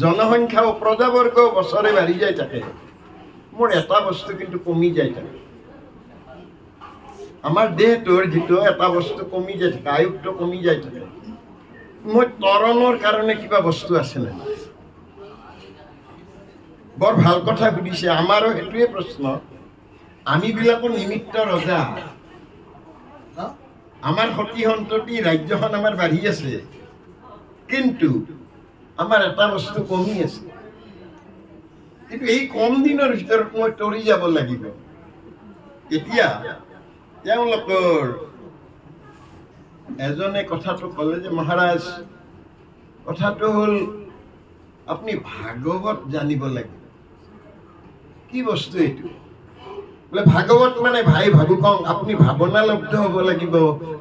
জনসংখ্যা ও প্রজাবর্গ বছরে বাড়ি যাই থাকে মোর এটা বস্তু কিন্তু কমি যাই থাকে আমার দেহটোর যেটো এটা বস্তু কমি যাই থাকে আয়ুটো কমি যাই থাকে মই তৰণৰ কাৰণে কিবা বস্তু আছে না বৰ ভাল কথা সুধিছে আমাৰো এটোৱে প্ৰশ্ন আমি বিলাকৰ নিমিত্ত ৰজা আমাৰ সতী সন্ততি ৰাজ্যখন আমাৰ বাঢ়ি আছে কিন্তু আমাৰ এটা বস্তু কমি আছে কিন্তু এই কম দিনেৰ ভিতৰত মই তৰি যাব লাগিব এতিয়া তেওঁলোকৰ এজনে কথাটো কলে যে মহাৰাজ কথাটো হল আপনি ভাগৱত জানিব লাগিব কি বস্তু এইটো বলে ভাগৱত মানে ভাই ভাবুকং আপনি ভাবনালব্ধ হব লাগিব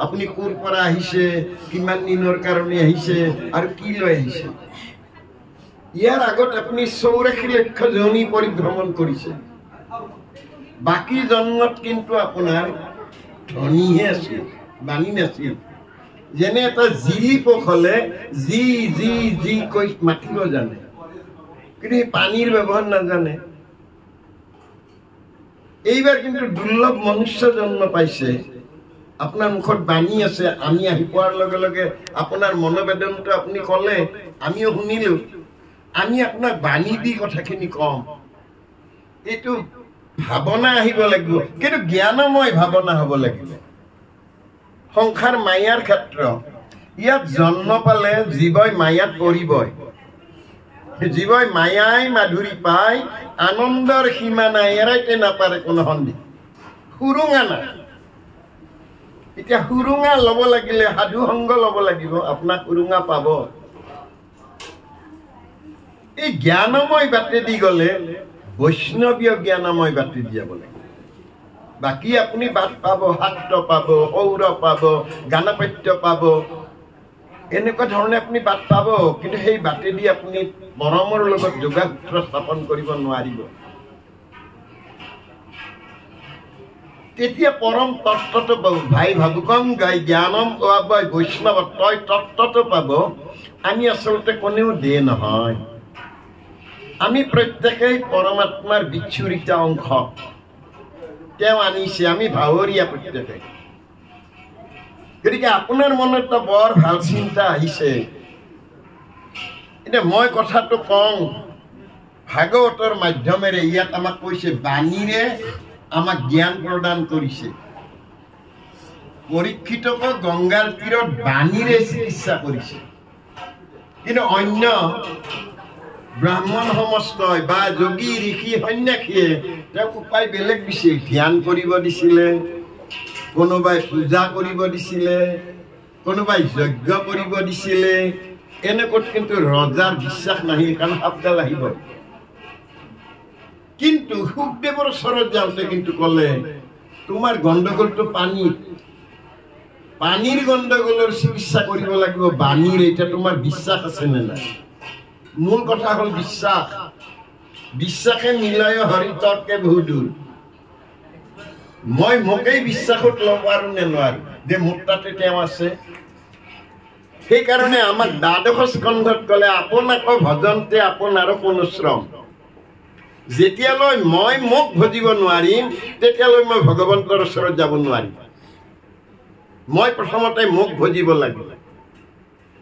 আপনি কোৰ পৰা আহিছে কিমান দিনৰ কাৰণে আহিছে আৰু কি লৈ আহিছে ইয়াৰ আগত আপনি 84 লক্ষ জনী পৰিভ্ৰমণ কৰিছে বাকি জন্মত কিন্তু আপোনাৰ ধনীহে আছিল বাণী নাছিল যেনে এটা জিলি পোখলে জি জি জি কৈ মাতিব জানে কিন্তু পানীৰ ব্যৱহাৰ নাজানে এইবাৰ কিন্তু দুৰ্লভ মনুষ্য জন্ম পাইছে আপোনাৰ মুখত বাণী আছে আমি আহি পোৱাৰ লগে লগে আপোনাৰ মনোবেদনটো আপুনি কলে আমিও শুনিলো আমি আপোনাক বাণী দি কথাখিনি কম এইটো ভাৱনা আহিব লাগিব কিন্তু জ্ঞানময় ভাৱনা হ'ব লাগিব সংসাৰ মায়াৰ ক্ষেত্ৰ ইয়াত জন্ম পালে জীৱই মায়াত পৰিবই জীৱই মায়াই মাধুৰী পায় আনন্দৰ সীমা নাই এৰাইতে নাপাৰে কোনো সন্দেহ সুৰুঙা নাই এতিয়া সুৰুঙা ল'ব লাগিলে সাধু সংগ ল'ব লাগিব আপোনাক সুৰুঙা পাব এই জ্ঞানময় বাটেদি গ'লে বৈষ্ণৱীয় জ্ঞানময় বাটেদি যাব লাগিব বাকি আপুনি বাট পাব শাক্ত পাব সৌৰ পাব গানপত্য পাব এনেকুৱা ধৰণে আপুনি বাট পাব কিন্তু সেই বাটেদি আপুনি পৰমৰ লগত যোগাসূত্ৰ স্থাপন কৰিব নোৱাৰিব তেতিয়া পৰম তত্ত্বটো পাব ভাই ভাবুকং গাই জ্ঞানম কোৱা বৈষ্ণৱ তই তত্ত্বটো পাব আমি আচলতে কোনেও দে নহয় আমি প্ৰত্যেকেই পৰমাত্মাৰ বিচ্ছুৰিত অংশ তেওঁ আনিছে আমি ভাৱৰীয়া প্ৰত্যেকে গতিকে আপোনাৰ মনত বৰ ভাল চিন্তা আহিছে এতিয়া মই কথাটো কওঁ ভাগৱতৰ মাধ্যমেৰে ইয়াত আমাক কৈছে বাণীৰে আমাক জ্ঞান প্ৰদান কৰিছে পৰীক্ষিতক গংগাৰ তীৰত বাণীৰে চিকিৎসা কৰিছে কিন্তু অন্য ব্ৰাহ্মণ সমস্তই বা যোগী ঋষি সন্যাসীয়ে তেওঁক উপায় বেলেগ দিছিল ধ্যান কৰিব দিছিলে কোনোবাই পূজা কৰিব দিছিলে কোনোবাই যজ্ঞ কৰিব দিছিলে এনেকৈ কিন্তু ৰজাৰ বিশ্বাস নাহিল কাৰণ সাপডাল আহিব কিন্তু সুখদেৱৰ ওচৰত যাওঁতে কিন্তু কলে তোমাৰ গণ্ডগোলটো পানীৰ গণ্ডগোলৰ চিকিৎসা কৰিব লাগিব বাণীৰ এতিয়া তোমাৰ বিশ্বাস আছে নে নাই মূল কথা হল বিশ্বাসে মিলয় হৰি তৰ্কে বহু দূৰ মই মোকেই বিশ্বাসত ল'ব পাৰো নে নোৱাৰো যে মোৰ তাতে তেওঁ আছে সেইকাৰণে আমাক দ্বাদশ স্কন্ধত কলে আপোনাক ভজন্তে আপোনাৰো কোনো শ্ৰম যেতিয়ালৈ মই মোক ভজিব নোৱাৰিম তেতিয়ালৈ মই ভগৱন্তৰ ওচৰত যাব নোৱাৰিম মই প্ৰথমতে মোক ভজিব লাগিব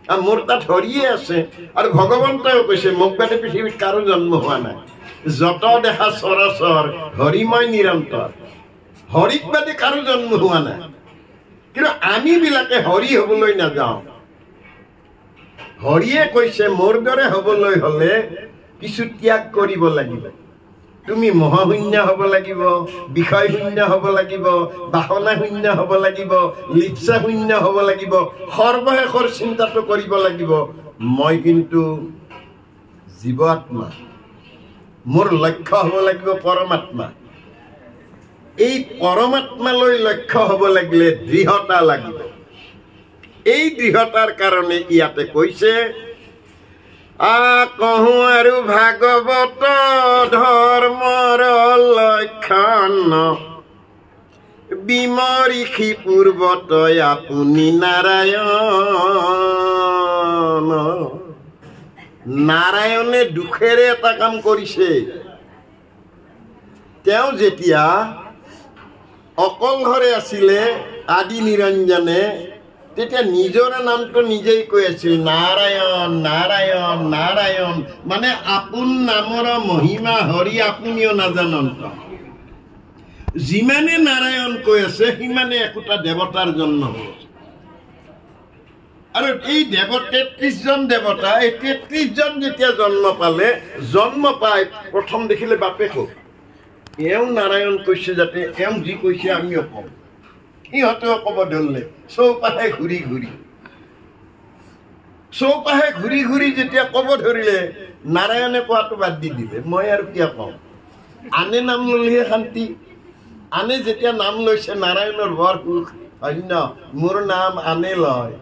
আৰু মোৰ তাত হৰিয়ে আছে আৰু ভগৱন্তও কৈছে মোক বাদে পৃথিৱীত কাৰো জন্ম হোৱা নাই যত দেখা চৰাচৰ হৰিময় নিৰন্তৰ হৰিক বাদে কাৰো জন্ম হোৱা নাই কিন্তু আমি বিলাকে হৰি হবলৈ নাযাওঁ হৰিয়ে কৈছে মোৰ দৰে হবলৈ হলে কিছু ত্যাগ কৰিব লাগিব তুমি মোহশূন্য হব লাগিব বিষয় শূন্য হব লাগিব বাসনা শূন্য হব লাগিব লিপ্সা শূন্য হব লাগিব সৰ্বশেষৰ চিন্তাটো কৰিব লাগিব মই কিন্তু জীৱ আত্মা মোৰ লক্ষ্য হব লাগিব পৰমাত্মা এই পৰমাত্মালৈ লক্ষ্য হব লাগিলে দৃঢ়তা লাগিব এই দৃঢ়তাৰ কাৰণে ইয়াতে কৈছে কহো আৰু ভাগৱত ধৰ্মৰ লক্ষণ বিমৰিষি পূৰ্বত আপুনি নাৰায়ণ নাৰায়ণে দুখেৰে এটা কাম কৰিছে। তেওঁ যেতিয়া অকলশৰে আছিলে আদি নিৰঞ্জনে, তেতিয়া নিজৰে নামটো নিজেই কৈ আছিল, নাৰায়ণ নাৰায়ণ নাৰায়ণ, মানে আপোন নামৰ মহিমা হৰি আপুনিও নাজানন্ত। যিমানে নাৰায়ণ কৈ আছে সিমানে একোটা দেৱতাৰ জন্ম হৈছে। আৰু এই 33 জন দেৱতা, এই 33 জন যেতিয়া জন্ম পালে, জন্ম পাই প্ৰথম দেখিলে বাপেকক এওঁ নাৰায়ণ কৈছে, যাতে এওঁ যি কৈছে আমিও কম। সিহঁতেও ক'ব ধৰিলে, চৌপাশে ঘূৰি ঘূৰি যেতিয়া ক'ব ধৰিলে, নাৰায়ণে কোৱাটো বাদ দি দিলে, মই আৰু কিয় কওঁ, আনে নাম ল'লেহে শান্তি। আনে যেতিয়া নাম লৈছে নাৰায়ণৰ বৰ সুখ, অন্য মোৰ নাম আনে লয়।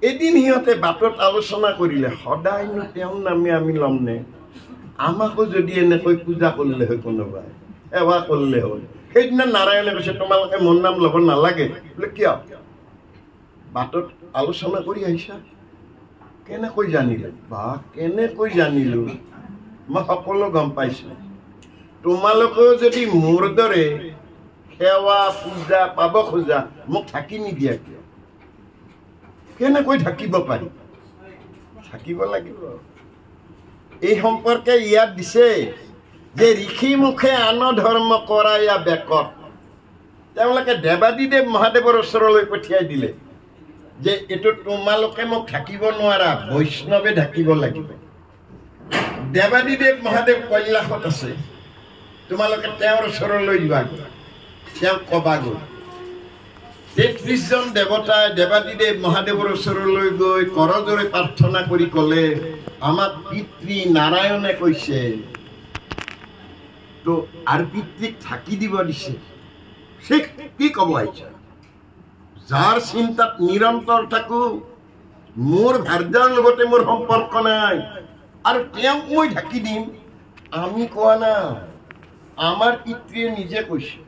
এদিন সিহঁতে বাটত আলোচনা কৰিলে, সদায়নো তেওঁৰ নামে আমি ল'মনে, আমাকো যদি এনেকৈ পূজা কৰিলে হয়, কোনোবাই সেৱা কৰিলে হয়। সেইদিনা নাৰায়ণে কৈছে, তোমালোকে মোৰ নাম ল'ব নালাগে। বোলে কিয়? বাটত আলোচনা কৰি আহিছা, কেনেকৈ জানিলে? বা কেনেকৈ জানিলো? মই সকলো গম পাইছোঁ। তোমালোকেও যদি মোৰ দৰে সেৱা পূজা পাব খোজা, মোক ঢাকি নিদিয়া কিয়? কেনেকৈ ঢাকিব পাৰি? থাকিব লাগিব। এই সম্পৰ্কে ইয়াত দিছে যে ঋষি মুখে আন ধৰ্ম কৰায়া বেকত। তেওঁলোকে দেৱাদিদেৱ মহাদেৱৰ ওচৰলৈ পঠিয়াই দিলে যে এইটো তোমালোকে মোক ঢাকিব নোৱাৰা, বৈষ্ণৱে ঢাকিব লাগিব। দেৱাদিদেৱ মহাদেৱ কৈলাশত আছে, তোমালোকে তেওঁৰ ওচৰলৈ যোৱাগৈ, তেওঁক ক'বাগৈ। 33 জন দেৱতাই দেৱাদিদেৱ মহাদেৱৰ ওচৰলৈ গৈ কৰজোৰে প্ৰাৰ্থনা কৰি ক'লে, আমাক পিতৃ নাৰায়ণে কৈছে তো আৰু পিতৃক ঢাকি দিব দিছে। সে কি ক'ব আহিছে? যাৰ চিন্তাত নিৰন্তৰ থাকো, মোৰ ভাৰ্যাৰ লগতে মোৰ সম্পৰ্ক নাই, আৰু তেওঁক মই ঢাকি দিম? আমি কোৱা নাই, আমাৰ পিতৃয়ে নিজে কৈছে।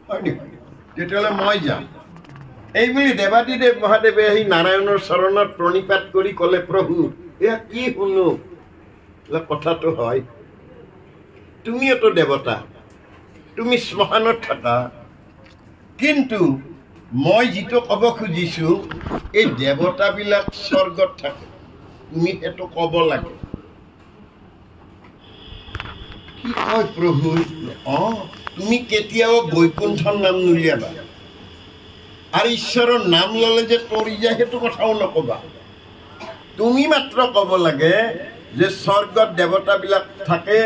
হয় নেকি? তেতিয়াহ'লে মই যাম। এইবুলি দেৱাদিদেৱ মহাদেৱে আহি নাৰায়ণৰ চৰণত প্ৰণিপাত কৰি ক'লে, প্ৰভু এয়া কি শুনো? কথাটো হয়, তুমিওতো দেৱতা, তুমি শ্মশানত থাকা, কিন্তু মই যিটো ক'ব খুজিছো, এই দেৱতাবিলাক স্বৰ্গত থাকে, তুমি সেইটো ক'ব লাগে। কি কয় প্ৰভু? তুমি কেতিয়াও বৈকুণ্ঠৰ নাম নুলিয়াবা, আৰু ঈশ্বৰৰ নাম ল'লে যে তৰি যায় সেইটো কথাও নকবা। তুমি মাত্ৰ ক'ব লাগে যে স্বৰ্গত দেৱতাবিলাক থাকে,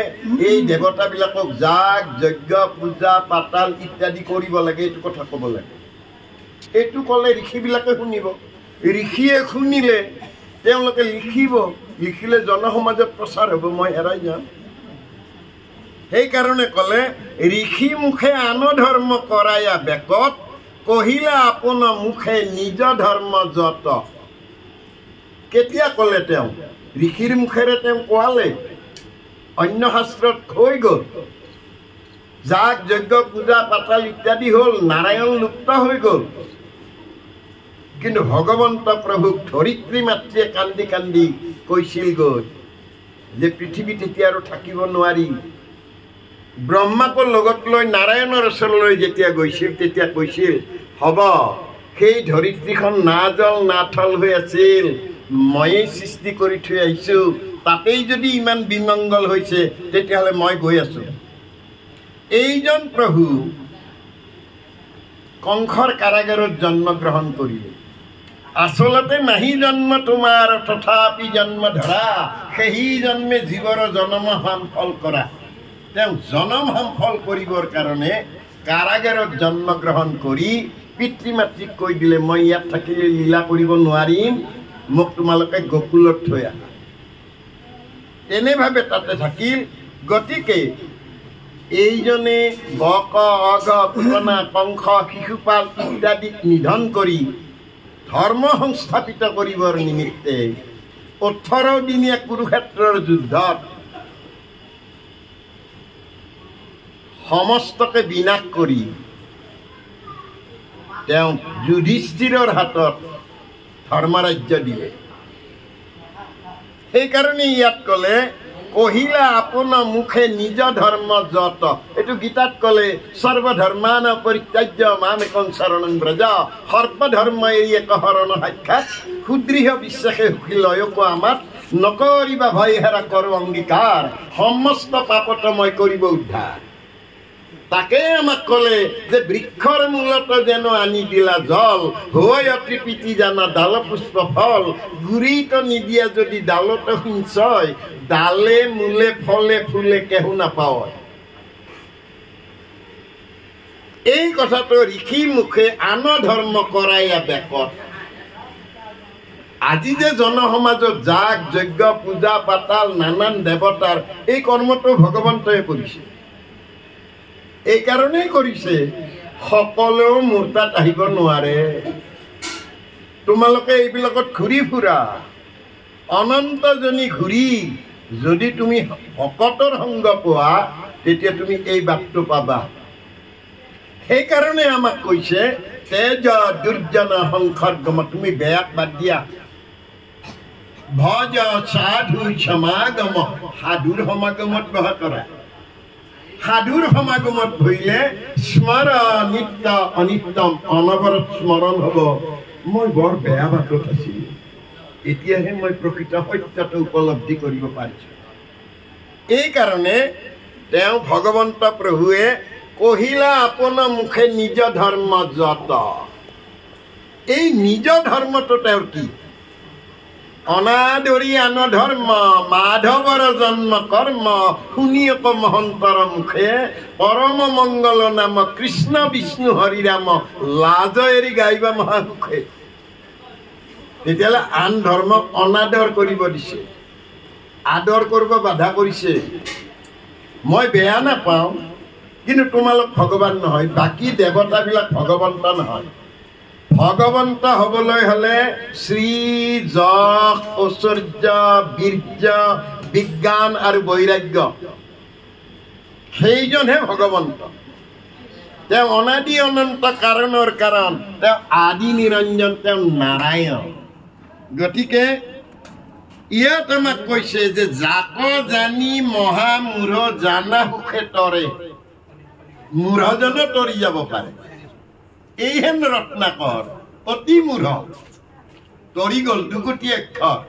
এই দেৱতাবিলাকক যাগ যজ্ঞ পূজা পাতাল ইত্যাদি কৰিব লাগে, এইটো কথা ক'ব লাগে। এইটো ক'লে ঋষিবিলাকে শুনিব। ঋষিয়ে শুনিলে তেওঁলোকে লিখিব, লিখিলে জনসমাজত প্ৰচাৰ হ'ব, মই হেৰাই যাম। সেইকাৰণে ক'লে, ঋষি মুখে আন ধৰ্ম কৰায়া বেকত, কহিলা আপোন মুখে নিজ ধৰ্ম যত। কেতিয়া ক'লে? তেওঁ ঋষিৰ মুখেৰে তেওঁ কোৱালে, অন্য শাস্ত্ৰত হৈ গ'ল, যাগ যজ্ঞ পূজা পাতাল ইত্যাদি হ'ল, নাৰায়ণ লুপ্ত হৈ গ'ল। কিন্তু ভগৱন্ত প্ৰভুক ধৰিত্ৰী মাতৃয়ে কান্দি কান্দি কৈছিল গৈ যে পৃথিৱীত এতিয়া আৰু থাকিব নোৱাৰি। ব্ৰহ্মাকো লগত লৈ নাৰায়ণৰ ওচৰলৈ যেতিয়া গৈছিল, তেতিয়া কৈছিল, হ'ব, সেই ধৰিত্ৰীখন না জল না থল হৈ আছিল, ময়েই সৃষ্টি কৰি থৈ আহিছোঁ, তাতেই যদি ইমান বিমংগল হৈছে, তেতিয়াহ'লে মই গৈ আছোঁ। এইজন প্ৰভু কংসৰ কাৰাগাৰত জন্মগ্ৰহণ কৰিলে। আচলতে নাহি জন্ম তোমাৰ তথাপি জন্ম ধৰা, সেই জন্মে জীৱৰ জনম হাম ফল কৰা। তেওঁ জনম হাম ফল কৰিবৰ কাৰণে কাৰাগাৰত জন্মগ্ৰহণ কৰি পিতৃ মাতৃক কৈ দিলে, মই ইয়াত থাকিলে লীলা কৰিব নোৱাৰিম, মোক তোমালোকে গকুলত থৈ আহা। তেনেভাৱে তাতে থাকিল। গতিকে এইজনে বক অঘ পুতনা কংস শিশুপাল ইত্যাদিক নিধন কৰি ধৰ্ম সংস্থাপিত কৰিবৰ নিমিত্তে 18 দিনীয়া কুৰুক্ষেত্ৰৰ যুদ্ধত সমস্তকে বিনাশ কৰি তেওঁ যুধিষ্ঠিৰৰ হাতত ধৰ্মৰাজ্য দিলে। সেইকাৰণে ইয়াত ক'লে কহিলা আপোনা মুখে নিজ ধৰ্ম যত। এইটো গীতাত ক'লে সৰ্বধৰ্মান পৰিত্যাজ্য মামেকং শৰণং ব্ৰজ, সৰ্বধৰ্ম এৰি এক শৰণ সাক্ষাৎ, সুদৃঢ় বিশ্বাসে সুখী লয়কো আমাত, নকৰিবা ভয় হেৰা কৰো অংগীকাৰ, সমস্ত পাপত মই কৰিব উদ্ধাৰ। তাকে আমাক ক'লে যে বৃক্ষৰ মূলত যেন আনি দিলা জল, হৈ অতি পিতি জানা ডাল পুষ্প ফল, গুৰিত নিদিয়া যদি ডালত সিঞ্চয়, ডালে মূলে ফলে ফুলে কেহু নাপাও। এই কথাটো ঋষি মুখে আন ধৰ্ম কৰাইয়া বেকত। আজি যে জনসমাজত যাগ যজ্ঞ পূজা পাতাল নানান দেৱতাৰ এই কৰ্মটো ভগৱন্তই কৰিছে। এই কাৰণেই কৰিছে সকলেও মোৰ তাত আহিব নোৱাৰে। তোমালোকে এইবিলাকত ঘূৰি ফুৰা, অনন্তজনী ঘূৰি যদি তুমি ভকতৰ সংগ পোৱা তেতিয়া তুমি এই বাটটো পাবা। সেইকাৰণে আমাক কৈছে তেজ দুৰ্জন সংসৰ্গম, তুমি বেয়াক বাদ দিয়া। ভজ সাধু সমাগম, সাধুৰ সমাগমত বহা কৰা। সাধুৰ সমাগমত বহিলে স্মৰ নিত্য অনিত্যম, অনবৰত স্মৰণ হ'ব মই বৰ বেয়া বাটত আছিলোঁ, এতিয়াহে মই প্ৰকৃত সত্যটো উপলব্ধি কৰিব পাৰিছোঁ। এই কাৰণে তেওঁ ভগৱন্ত প্ৰভুৱে কহিলা আপোনা মুখে নিজ ধৰ্ম যত। এই নিজ ধৰ্মটো তেওঁৰ কি? অনাদৰি আন ধৰ্ম, মাধৱৰ জন্ম কৰ্ম, শুনিয়ক মহন্তৰ মুখে, পৰম মংগল নাম কৃষ্ণ বিষ্ণু হৰি ৰাম, লাজ এৰি গাইবা মহাসুখে। তেতিয়াহ'লে আন ধৰ্মক অনাদৰ কৰিব দিছে, আদৰ কৰিব বাধা কৰিছে। মই বেয়া নাপাওঁ, কিন্তু তোমালোক ভগৱান নহয়, বাকী দেৱতাবিলাক ভগৱন্ত নহয়। ভগৱন্ত হ'বলৈ হ'লে শ্ৰী যশ ঐশ্বৰ্য বীৰ্য বিজ্ঞান আৰু বৈৰাগ্য, সেইজনহে ভগৱন্ত। তেওঁ অনাদি অনন্ত কাৰণৰ কাৰণ, তেওঁ আদি নিৰঞ্জন, তেওঁ নাৰায়ণ। গতিকে ইয়াত আমাক কৈছে যে জাক জানি মহামূঢ় জানা সুখে তৰে। মূঢ়জনো তৰি যাব পাৰে। এইহেন ৰত্নাকৰ অতি মূঢ়, তৰি গ'ল দুকোটি অক্ষৰ,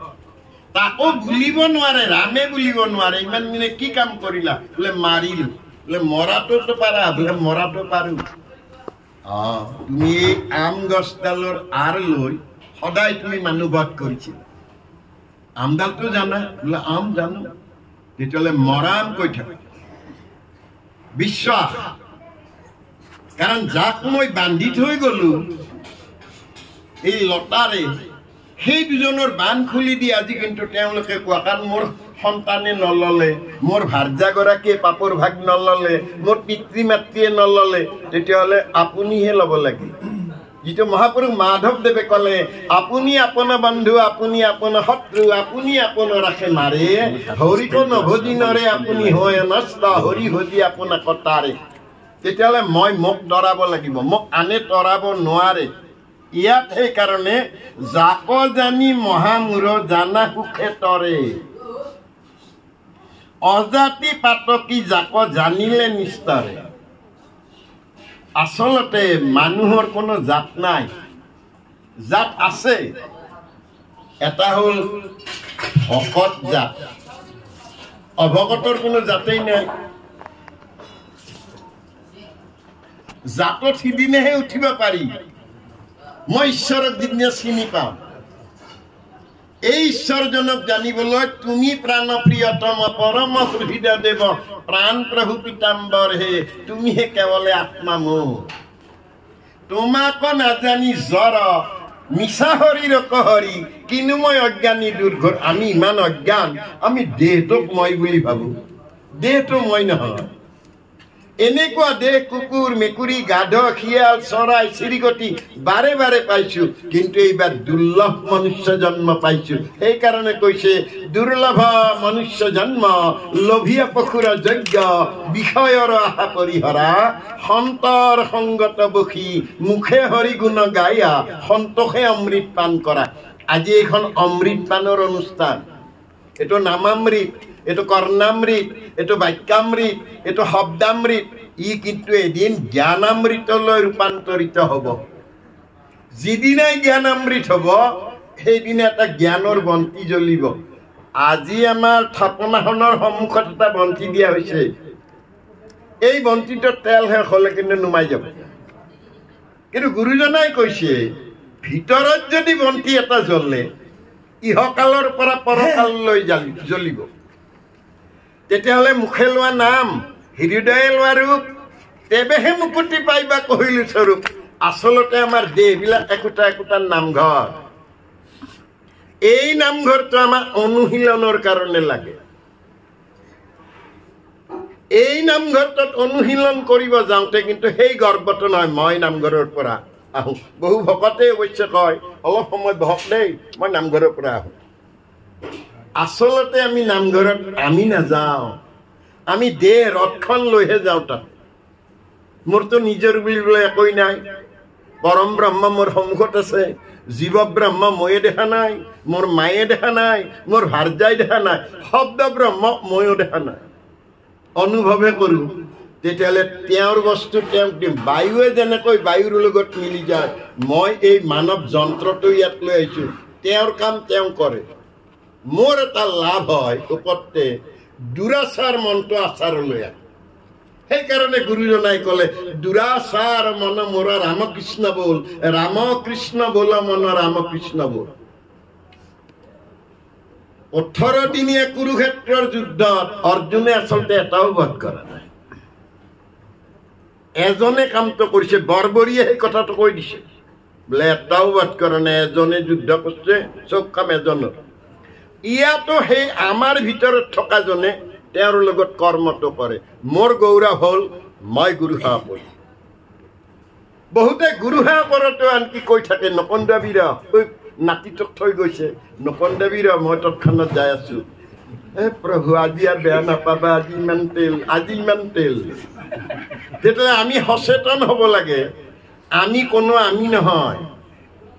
তাকো বুলিব নোৱাৰে, ৰামে বুলিব নোৱাৰে। ইমান দিনে কি কাম কৰিলা? বোলে মাৰিলো। বোলে মৰাটোতো পাৰা? বোলে মৰাটো পাৰো। তুমি এই আম গছডালৰ আঁৰ লৈ সদায় তুমি মানুহ বধ কৰিছিলা। আমডালটো জানা? বোলে আম জানো। তেতিয়াহ'লে মৰা আম কৈ থাকা। বিশ্বাস, কাৰণ যাক মই বান্ধি থৈ গলো এই লতাৰে, সেই দুজনৰ বান্ধ খুলি দি আজি কিন্তু তেওঁলোকে কোৱা, কাৰণ মোৰ সন্তানে নললে, মোৰ ভাৰ্যাগৰাকীয়ে পাপৰ ভাগ নললে, মোৰ পিতৃ মাতৃয়ে নললে, তেতিয়াহ'লে আপুনিহে ল'ব লাগে। যিটো মহাপুৰুষ মাধৱদেৱে ক'লে, আপুনি আপোনা বন্ধু, আপুনি আপোনা শত্ৰু, আপুনি আপোনা ৰাখে মাৰে, হৰিক নভজি নৰে আপুনি হয় নষ্ট, হৰি ভজি আপোনা কটাৰে। তেতিয়াহ'লে মোক তৰাব লাগিব, মোক আনে তৰাব নোৱাৰে। ইয়াত সেইকাৰণে জাক জানি মহামূঢ় জানা সুখে তৰে, অজাতি পাতকি জাক জানিলে নিস্তাৰে। আচলতে মানুহৰ কোনো জাত নাই, জাত আছে। এটা হ'ল ভকত জাত, অভকতৰ কোনো জাতেই নাই। জাতত সিদিনেহে উঠিব পাৰি। মই ঈশ্বৰক যিদিনা চিনি পাম, এই ঈশ্বৰজনক জানিবলৈ তুমি প্ৰাণ প্ৰিয়তম পৰম হৃদয় দেৱ প্ৰাণ প্ৰভু পীতাম্বৰ হে, তুমিহে কেৱলে আত্মা মোৰ। তোমাক নাজানি জ্বৰ মিছা হৰিৰ কহৰি, কিনো মই অজ্ঞানী দুৰ্ঘৰ। আমি ইমান অজ্ঞান, আমি দেহটোক মই বুলি ভাবো, দেহটো মই নহয়। এনেকুৱা দেহ কুকুৰ মেকুৰী গাধ শিয়াল চৰাই চিৰিকটি বাৰে বাৰে পাইছো, কিন্তু এইবাৰ দুৰ্লভ মনুষ্য জন্ম পাইছো। সেইকাৰণে কৈছে দুৰ্লভ মনুষ্য জন্ম, লোভিয়া পশুৰ যজ্ঞ, বিষয়ৰ আশা পৰিহৰা, সন্তৰ সংগত বসি, মুখে হৰি গুণ গায়া, সন্তোষে অমৃত পান কৰা। আজি এইখন অমৃত পানৰ অনুষ্ঠান। এইটো নামামৃত, এইটো কৰ্ণামৃত, এইটো বাক্যামৃত, এইটো শব্দামৃত। ই কিন্তু এদিন জ্ঞানামৃতলৈ ৰূপান্তৰিত হ'ব। যিদিনাই জ্ঞানামৃত হ'ব সেইদিনা এটা জ্ঞানৰ বন্তি জ্বলিব। আজি আমাৰ থাপনাখনৰ সন্মুখত এটা বন্তি দিয়া হৈছে। এই বন্তিটোৰ তেল শেষ হ'লে কিন্তু নুমাই যাব। কিন্তু গুৰুজনাই কৈছে ভিতৰত যদি বন্তি এটা জ্বলে ইহকালৰ পৰা পৰকাললৈ জ্বলিব। তেতিয়াহ'লে মুখে লোৱা নাম, হৃদয়ে লোৱা ৰূপ, তেৱেহে মুকুতি পাইবা কহিলো স্বৰূপ। আচলতে আমাৰ দেহবিলাক একোটা একোটা নামঘৰ। এই নামঘৰটো আমাৰ অনুশীলনৰ কাৰণে লাগে। এই নামঘৰটোত অনুশীলন কৰিব যাওঁতে কিন্তু সেই গৰ্বটো নহয় মই নামঘৰৰ পৰা আহোঁ। বহু ভকতে অৱশ্যে কয় অলপ সময় বহক দেই, মই নামঘৰৰ পৰা আহোঁ। আচলতে আমি নামঘৰত আমি নাযাওঁ, আমি দেহ ৰথখন লৈহে যাওঁ। তাত মোৰতো নিজৰ বুলিবলৈ একোৱেই নাই। পৰম ব্ৰহ্ম মোৰ সন্মুখত আছে, জীৱ ব্ৰহ্ম ময়ে দেখা নাই, মোৰ মায়ে দেখা নাই, মোৰ ভাৰ্যাই দেখা নাই, শব্দ ব্ৰহ্ম ময়ো দেখা নাই। অনুভৱে কৰোঁ। তেতিয়াহ'লে তেওঁৰ বস্তু তেওঁক দিম। বায়ুৱে যেনেকৈ বায়ুৰ লগত মিলি যায়, মই এই মানৱ যন্ত্ৰটো ইয়াত লৈ আহিছোঁ, তেওঁৰ কাম তেওঁ কৰে। মোৰ এটা লাভ হয় ওপৰতে দুৰাচাৰ মনটো আচাৰলৈ আহে। সেইকাৰণে গুৰুজনাই ক'লে দুৰাচাৰ মন মোৰ ৰামকৃষ্ণ বল, ৰামকৃষ্ণ বল মন ৰামকৃষ্ণ বল। 18 দিনীয়া কুৰুক্ষেত্ৰৰ যুদ্ধত অৰ্জুনে আচলতে এটাও বধ কৰা নাই। এজনে কামটো কৰিছে। বৰবৰীয়ে সেই কথাটো কৈ দিছে বোলে এটাও বধ কৰা নাই, এজনে যুদ্ধ কৰিছে, চব কাম এজনৰ। ইয়াতো সেই আমাৰ ভিতৰত থকাজনে তেওঁৰ লগত কৰ্মটো কৰে। মোৰ গৌৰৱ হ'ল মই গুৰু সেৱা কৰোঁ। বহুতে গুৰু সেৱা কৰাটো আনকি কৈ থাকে নকন্দাবি ৰ, নাতিটোক থৈ গৈছে নকন্দাবি ৰ, মই তৎক্ষণাত যাই আছোঁ। প্ৰভু আজি আৰু বেয়া নাপাবা, আজি ইমান তেল, আজি ইমান তেল। তেতিয়াহ'লে আমি সচেতন হ'ব লাগে। আমি কোনো আমি নহয়,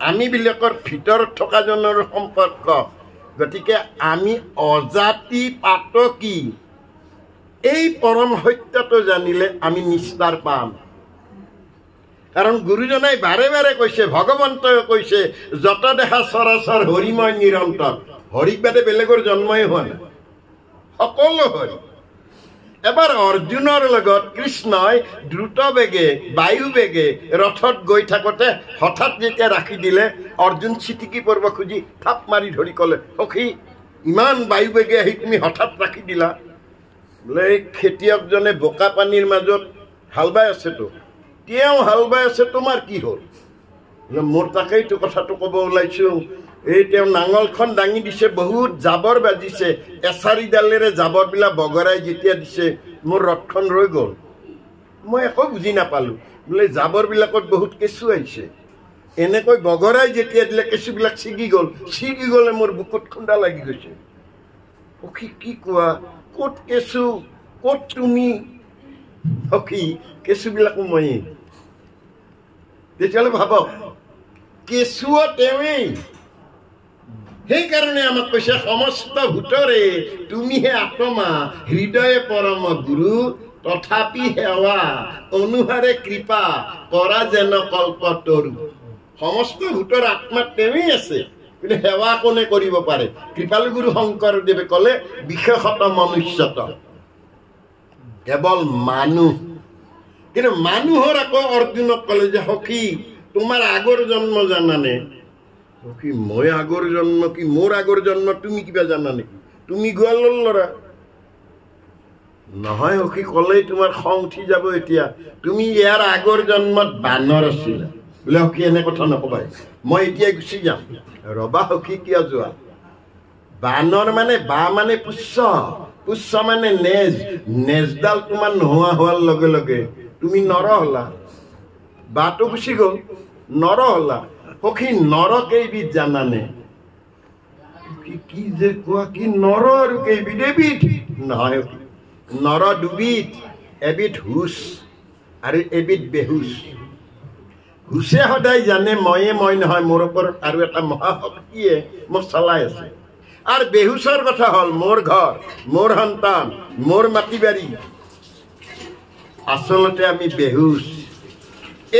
আমিবিলাকৰ ভিতৰত থকাজনৰ সম্পৰ্ক। গতিকে আমি অজাতি পাতকী এই পৰম সত্যটো জানিলে আমি নিস্তাৰ পাম। কাৰণ গুৰুজনাই বাৰে বাৰে কৈছে, ভগৱন্তই কৈছে যত দেখা চৰাচৰ হৰিময় নিৰন্তৰ। হৰিক বাদে বেলেগৰ জন্মই হোৱা নাই, সকলো হৰি। এবাৰ অৰ্জুনৰ লগত কৃষ্ণই দ্ৰুত বেগে বায়ু বেগে ৰথত গৈ থাকোঁতে হঠাৎ যেতিয়া ৰাখি দিলে, অৰ্জুন চিটিকি পৰিব খুজি থাপ মাৰি ধৰি ক'লে সখী ইমান বায়ু বেগে আহি তুমি হঠাৎ ৰাখি দিলা। বোলে এই খেতিয়কজনে বোকা পানীৰ মাজত হাল বাই আছেতো, তেওঁ হাল বাই আছে, তোমাৰ কি হ'ল? বোলে মোৰ তাকেইতো কথাটো ক'ব ওলাইছোঁ। এই তেওঁ নাঙলখন দাঙি দিছে, বহুত জাবৰ বাজিছে, এচাৰিডালেৰে জাবৰবিলাক বগৰাই যেতিয়া দিছে মোৰ ৰথখন ৰৈ গ'ল। মই একো বুজি নাপালোঁ। বোলে জাবৰবিলাকত বহুত কেঁচু আহিছে, এনেকৈ বগৰাই যেতিয়া দিলে কেঁচুবিলাক ছিগি গ'ল। ছিগি গ'লে মোৰ বুকুত খুন্দা লাগি গৈছে। সখী কি কোৱা? ক'ত কেঁচু, ক'ত তুমি? সখী কেঁচুবিলাকো ময়েই। তেতিয়াহ'লে ভাবক কেঁচুও তেওঁৱেই। সেইকাৰণে আমাক কৈছে সমস্ত ভূতৰে তুমিহে আত্মা, হৃদয়ে পৰম গুৰু, তথাপি সেৱা অনুহাৰে কৃপা কৰা যেন কল্প তৰু। সমস্ত ভূতৰ আত্মা তেওঁৱেই আছে, কিন্তু সেৱা কোনে কৰিব পাৰে? কৃপালু গুৰু শংকৰদেৱে ক'লে বিশেষত মনুষ্যত, কেৱল মানুহ। কিন্তু মানুহৰ আকৌ অৰ্জুনক ক'লে যে সখী তোমাৰ আগৰ জন্ম জানানে? সখী মই আগৰ জন্ম কি? মোৰ আগৰ জন্ম তুমি কিবা জানা নেকি? তুমি গোৱালৰ ল'ৰা নহয়। সখী ক'লেই তোমাৰ খং উঠি যাব। এতিয়া তুমি ইয়াৰ আগৰ জন্মত বানৰ আছিলা। বোলে সখী এনে কথা নক'বা, মই এতিয়াই গুচি যাম। ৰবা সখী কিয় যোৱা? বানৰ মানে বা মানে পুচ্ছ, পুচ্ছ মানে নেজ, নেজডাল তোমাৰ নোহোৱা হোৱাৰ লগে লগে তুমি নৰ হলা। বাটো গুচি গ'ল, নৰ হলা। সখী নৰ কেইবিধ জানানে? কি যে কোৱা, কি নৰ আৰু কেইবিধ? এবিধ নহয়, নৰ দুবিধ, এবিধ হুচ আৰু এবিধ বেহুচ। হুচে সদায় জানে ময়ে মই নহয়, মোৰ ওপৰত আৰু এটা মহাশক্তিয়ে মোক চলাই আছে। আৰ বেহুচৰ কথা হল মোৰ ঘৰ, মোৰ সন্তান, মোৰ মাটি বাৰী। আচলতে আমি বেহুচ।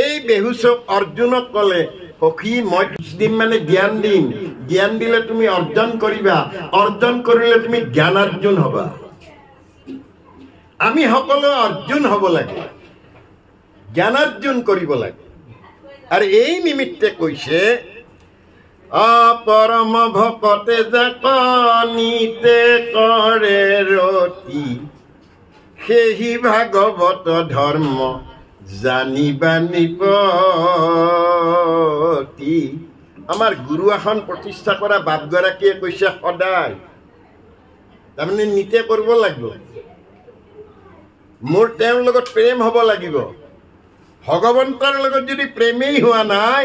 এই বেহুচক অৰ্জুনক কলে সখী মই কিছুদিন মানে জ্ঞান দিম, জ্ঞান দিলে তুমি অৰ্জন কৰিবা, অৰ্জন কৰিলে তুমি জ্ঞানাৰ্জুন হবা। আমি সকলো অৰ্জুন হব লাগে, জ্ঞানাৰ্জন কৰিব লাগে। আৰু এই নিমিত্তে কৈছে অপৰম ভকতে যাক নিতে কৰে ৰতি, সেহি ভাগৱত ধৰ্ম জানিবা নিপতি। আমাৰ গুৰু আসন প্ৰতিষ্ঠা কৰা বাপগৰাকীয়ে কৈছে সদায় তাৰমানে নিতে কৰিব লাগিব। মোৰ তেওঁৰ লগত প্ৰেম হ'ব লাগিব। ভগৱন্তৰ লগত যদি প্ৰেমেই হোৱা নাই,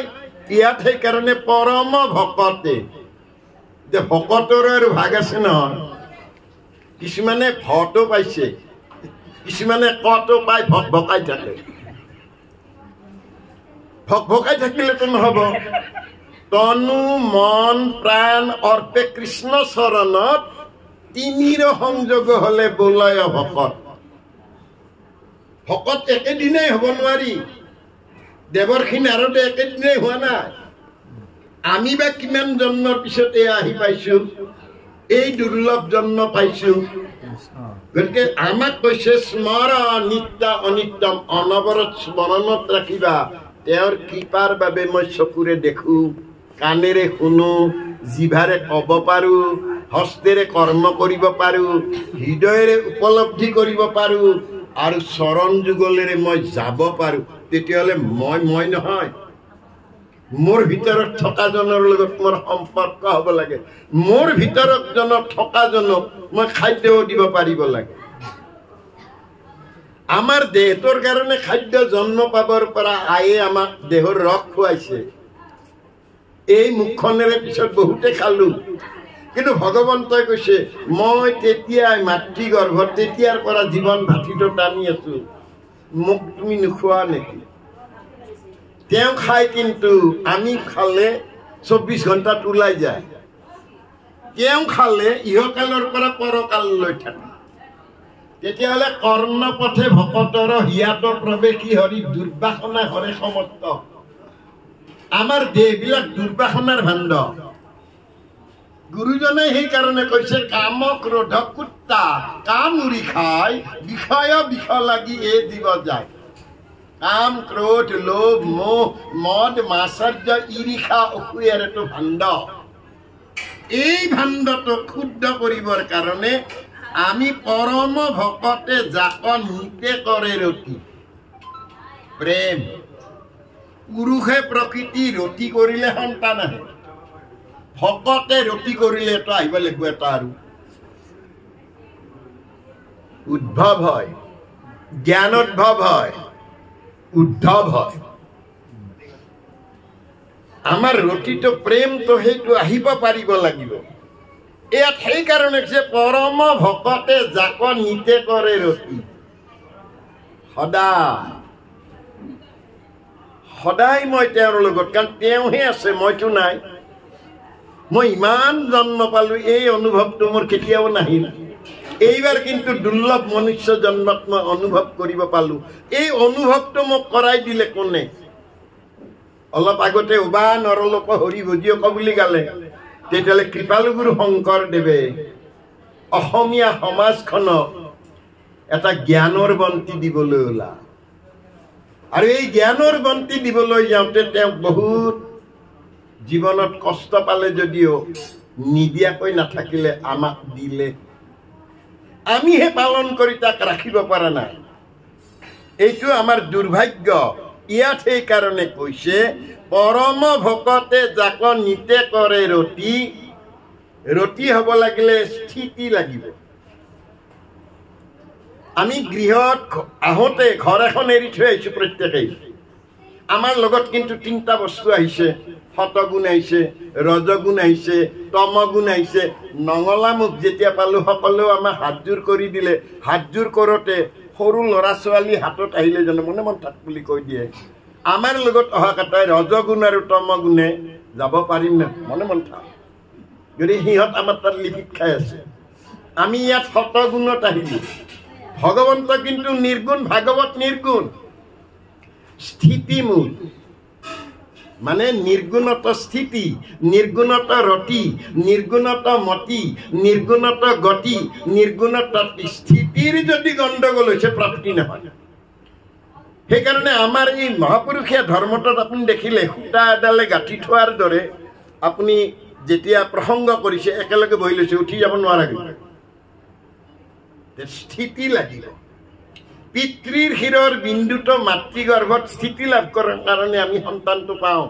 ইয়াত সেইকাৰণে পৰম ভকতে, যে ভকতৰো আৰু ভাগ আছে নহয়। কিছুমানে ভটো পাইছে, কিছুমানে কটো পাই ভক ভকাই থাকে। ভক ভকাই থাকিলেতো নহব। তনু মন প্ৰাণ অৰ্পে কৃষ্ণ চৰণত, তিনিৰ সংযোগ হলে বোলয় ভকত। ভকত একেদিনাই হব নোৱাৰি। দেৱৰ্ষি নাৰদে একেদিনাই হোৱা নাই। আমি বা কিমান জন্মৰ পিছতে আহি পাইছো, এই দুৰ্লভ জন্ম পাইছো। গতিকে আমাক কৈছে স্মৰ নিত্য অনিত্যম, অনবৰত স্মৰণত ৰাখিবা। তেওঁৰ কৃপাৰ বাবে মই চকুৰে দেখো, কাণেৰে শুনো, জিভাৰে ক'ব পাৰো, হস্তেৰে কৰ্ম কৰিব পাৰো, হৃদয়েৰে উপলব্ধি কৰিব পাৰো, আৰু চৰণ যুগলেৰে মই যাব পাৰো। তেতিয়াহ'লে মই নহয়, মোৰ ভিতৰত থকাজনৰ লগত মোৰ সম্পৰ্ক হ'ব লাগে। মোৰ ভিতৰত জনক থকাজনক মই খাদ্যও দিব পাৰিব লাগে। আমাৰ দেহটোৰ কাৰণে খাদ্য জন্ম পাবৰ পৰা আয়ে আমাক দেহৰ ৰস খুৱাইছে। এই মুখখনেৰে পিছত বহুতে খালো, কিন্তু ভগৱন্তই কৈছে মই তেতিয়াই মাতৃগৰ্ভত, তেতিয়াৰ পৰা জীৱন ভাতিটো টানি আছো, মোক তুমি নোখোৱা নেকি? তেওঁ খাই, কিন্তু আমি খালে 24 ঘণ্টাত ওলাই যায়। তেওঁ খালে ইহকালৰ পৰা পৰকাললৈ থাকে। তেতিয়াহ'লে কৰ্ণপথে ভকতৰ হিয়াত প্ৰৱেশী হৰি দুৰ্বাসনা হৰে সমৰ্থ। আমাৰ দেহবিলাক দুৰ্বাসনাৰ ভাণ্ড। গুৰুজনে সেইকাৰণে কৈছে কাম ক্ৰোধ কুত্তা, কাম উৰি খাই বিষয় বিষ লাগি এই দিব যায়। কাম ক্ৰোধ লোভ মোহ মদ মাচৰ্য ঈৰ্ষা অসূয়াৰটো ভাণ্ড। এই ভাণ্ডটো ক্ষুদ্ধ কৰিবৰ কাৰণে আমি পৰম ভকতে যাক নিতে কৰে ৰতি। প্ৰেম পুৰুষে প্ৰকৃতি ৰতি কৰিলে সন্তান আহে, ভকতে ৰতি কৰিলে এটা আহিব লাগিব, এটা আৰু উদ্ভৱ হয়, জ্ঞানোদ্ভৱ হয়, উদ্ধৱ হয়। আমাৰ ৰতিটো প্ৰেমটো সেইটো আহিব পাৰিব লাগিব। ইয়াত সেইকাৰণে যে পৰম ভকতে যাক নিতে কৰে ৰতি। সদায় সদায় মই তেওঁৰ লগত, কাৰণ তেওঁহে আছে, মইতো নাই। মই ইমান জন্ম পালো, এই অনুভৱটো মোৰ কেতিয়াও নাহিল। এইবাৰ কিন্তু দুৰ্লভ মনুষ্য জন্মত মই অনুভৱ কৰিব পালো। এই অনুভৱটো মোক কৰাই দিলে কোনে? অলপ আগতে উবা নৰলোক হৰি ভজিয়ক বুলি গালে। তেতিয়াহ'লে কৃপালুগুৰু শংকৰদেৱে অসমীয়া সমাজখনক এটা জ্ঞানৰ বন্তি দিবলৈ ওলা। আৰু এই জ্ঞানৰ বন্তি দিবলৈ যাওঁতে তেওঁক বহুত জীৱনত কষ্ট পালে, যদিও নিদিয়াকৈ নাথাকিলে, আমাক দিলে। আমিহে পালন কৰি তাক ৰাখিব পৰা নাই। এইটো আমাৰ দুৰ্ভাগ্য। ইয়াত সেইকাৰণে কৈছে পৰম ভকতে যাক নিতে কৰে ৰতি। ৰতি হ'ব লাগিলে স্থিতি লাগিব। আমি গৃহত আহোঁতে ঘৰ এখন এৰি থৈ আহিছো প্ৰত্যেকেই। আমাৰ লগত কিন্তু 3টা বস্তু আহিছে, সতগুণ আহিছে, ৰজগুণ আহিছে, তমগুণ আহিছে। নঙলামুখ যেতিয়া পালো, সকলেও আমাক হাতযোৰ কৰি দিলে। হাতযোৰ কৰোঁতে সৰু ল'ৰা ছোৱালী হাতত আহিলে জানো মনে মন থাক বুলি কৈ দিয়ে। আমাৰ লগত অহা কথাই ৰজগুণ আৰু তমগুণে যাব পাৰিম নে? মনে মন থাক। গতিকে সিহঁত আমাৰ তাত লিপিত খাই আছে। আমি ইয়াত শতগুণত আহিলোঁ। ভগৱন্ত কিন্তু নিৰ্গুণ, ভাগৱত নিৰ্গুণ, স্থিতিমূল। মানে নিৰ্গুণত স্থিতি, নিৰ্গুণত ৰতি, নিৰ্গুণত মতি, নিৰ্গুণত গতি, নিৰ্গুণত স্থিতিৰ যদি গণ্ডগোল হৈছে প্ৰাপ্তি নহয়। সেইকাৰণে আমাৰ এই মহাপুৰুষীয়া ধৰ্মটোত আপুনি দেখিলে সূতা এডালে গাঁঠি থোৱাৰ দৰে আপুনি যেতিয়া প্ৰসংগ কৰিছে একেলগে বহি লৈছে, উঠি যাব নোৱাৰে। স্থিতি লাগিব। পিতৃৰ শিৰৰ বিন্দুটো মাতৃগৰ্ভত স্থিতি লাভ কৰাৰ কাৰণে আমি সন্তানটো পাওঁ।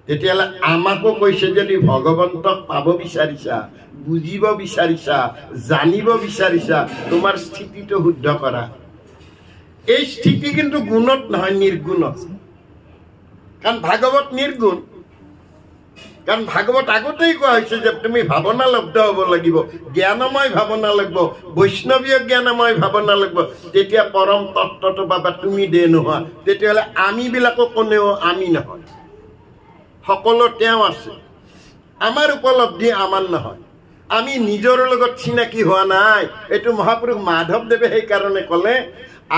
তেতিয়াহ'লে আমাকো কৈছে যদি ভগৱন্তক পাব বিচাৰিছা, বুজিব বিচাৰিছা, জানিব বিচাৰিছা, তোমাৰ স্থিতিটো শুদ্ধ কৰা। এই স্থিতি কিন্তু গুণত নহয়, নিৰ্গুণত। কাৰণ ভাগৱত নিৰ্গুণ। কাৰণ ভাগৱত আগতেই কোৱা হৈছে যে তুমি ভাৱনা লব্ধ হ'ব লাগিব, জ্ঞানময় ভাৱনা লাগিব, বৈষ্ণৱীয় জ্ঞানময় ভাৱনা লাগিব, তেতিয়া পৰম তত্ত্বটো পাবা। তুমি দে নোহোৱা, তেতিয়াহ'লে আমিবিলাকো কোনেও আমি নহয়, সকলো তেওঁ আছে। আমাৰ উপলব্ধি আমাৰ নহয়, আমি নিজৰ লগত চিনাকি হোৱা নাই। এইটো মহাপুৰুষ মাধৱদেৱে সেইকাৰণে ক'লে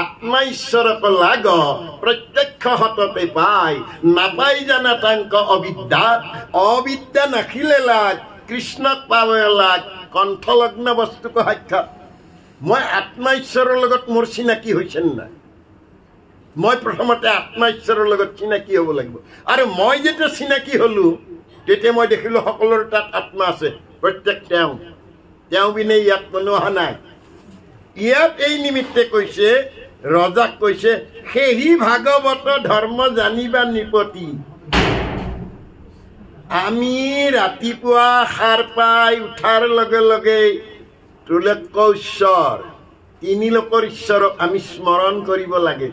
আত্মা ঈশ্বৰক লাগ প্ৰত্যক্ষ হততে পাই, নাপাই জানা তাংক অবিদ্যা, অবিদ্যা নাখিলে লাগ, কৃষ্ণক পাবে লাগ, কণ্ঠলগ্ন বস্তুক সাক্ষাৎ। মই আত্মা ঈশ্বৰৰ লগত মোৰ চিনাকি হৈছে নাই? মই প্ৰথমতে আত্মা ঈশ্বৰৰ লগত চিনাকি হ'ব লাগিব। আৰু মই যেতিয়া চিনাকি হ'লোঁ তেতিয়া মই দেখিলোঁ সকলোৰে তাত আত্মা আছে, প্ৰত্যেক তেওঁ বিনে ইয়াত কোনো অহা নাই। ইয়াত এই নিমিত্তে কৈছে, ৰজাক কৈছে, সেহি ভাগৱত ধৰ্ম জানিবা নিপতি। আমি ৰাতিপুৱা সাৰ পাই উঠাৰ লগে লগে ত্ৰিলোক্য ঈশ্বৰ, তিনি লোকৰ ঈশ্বৰক আমি স্মৰণ কৰিব লাগে।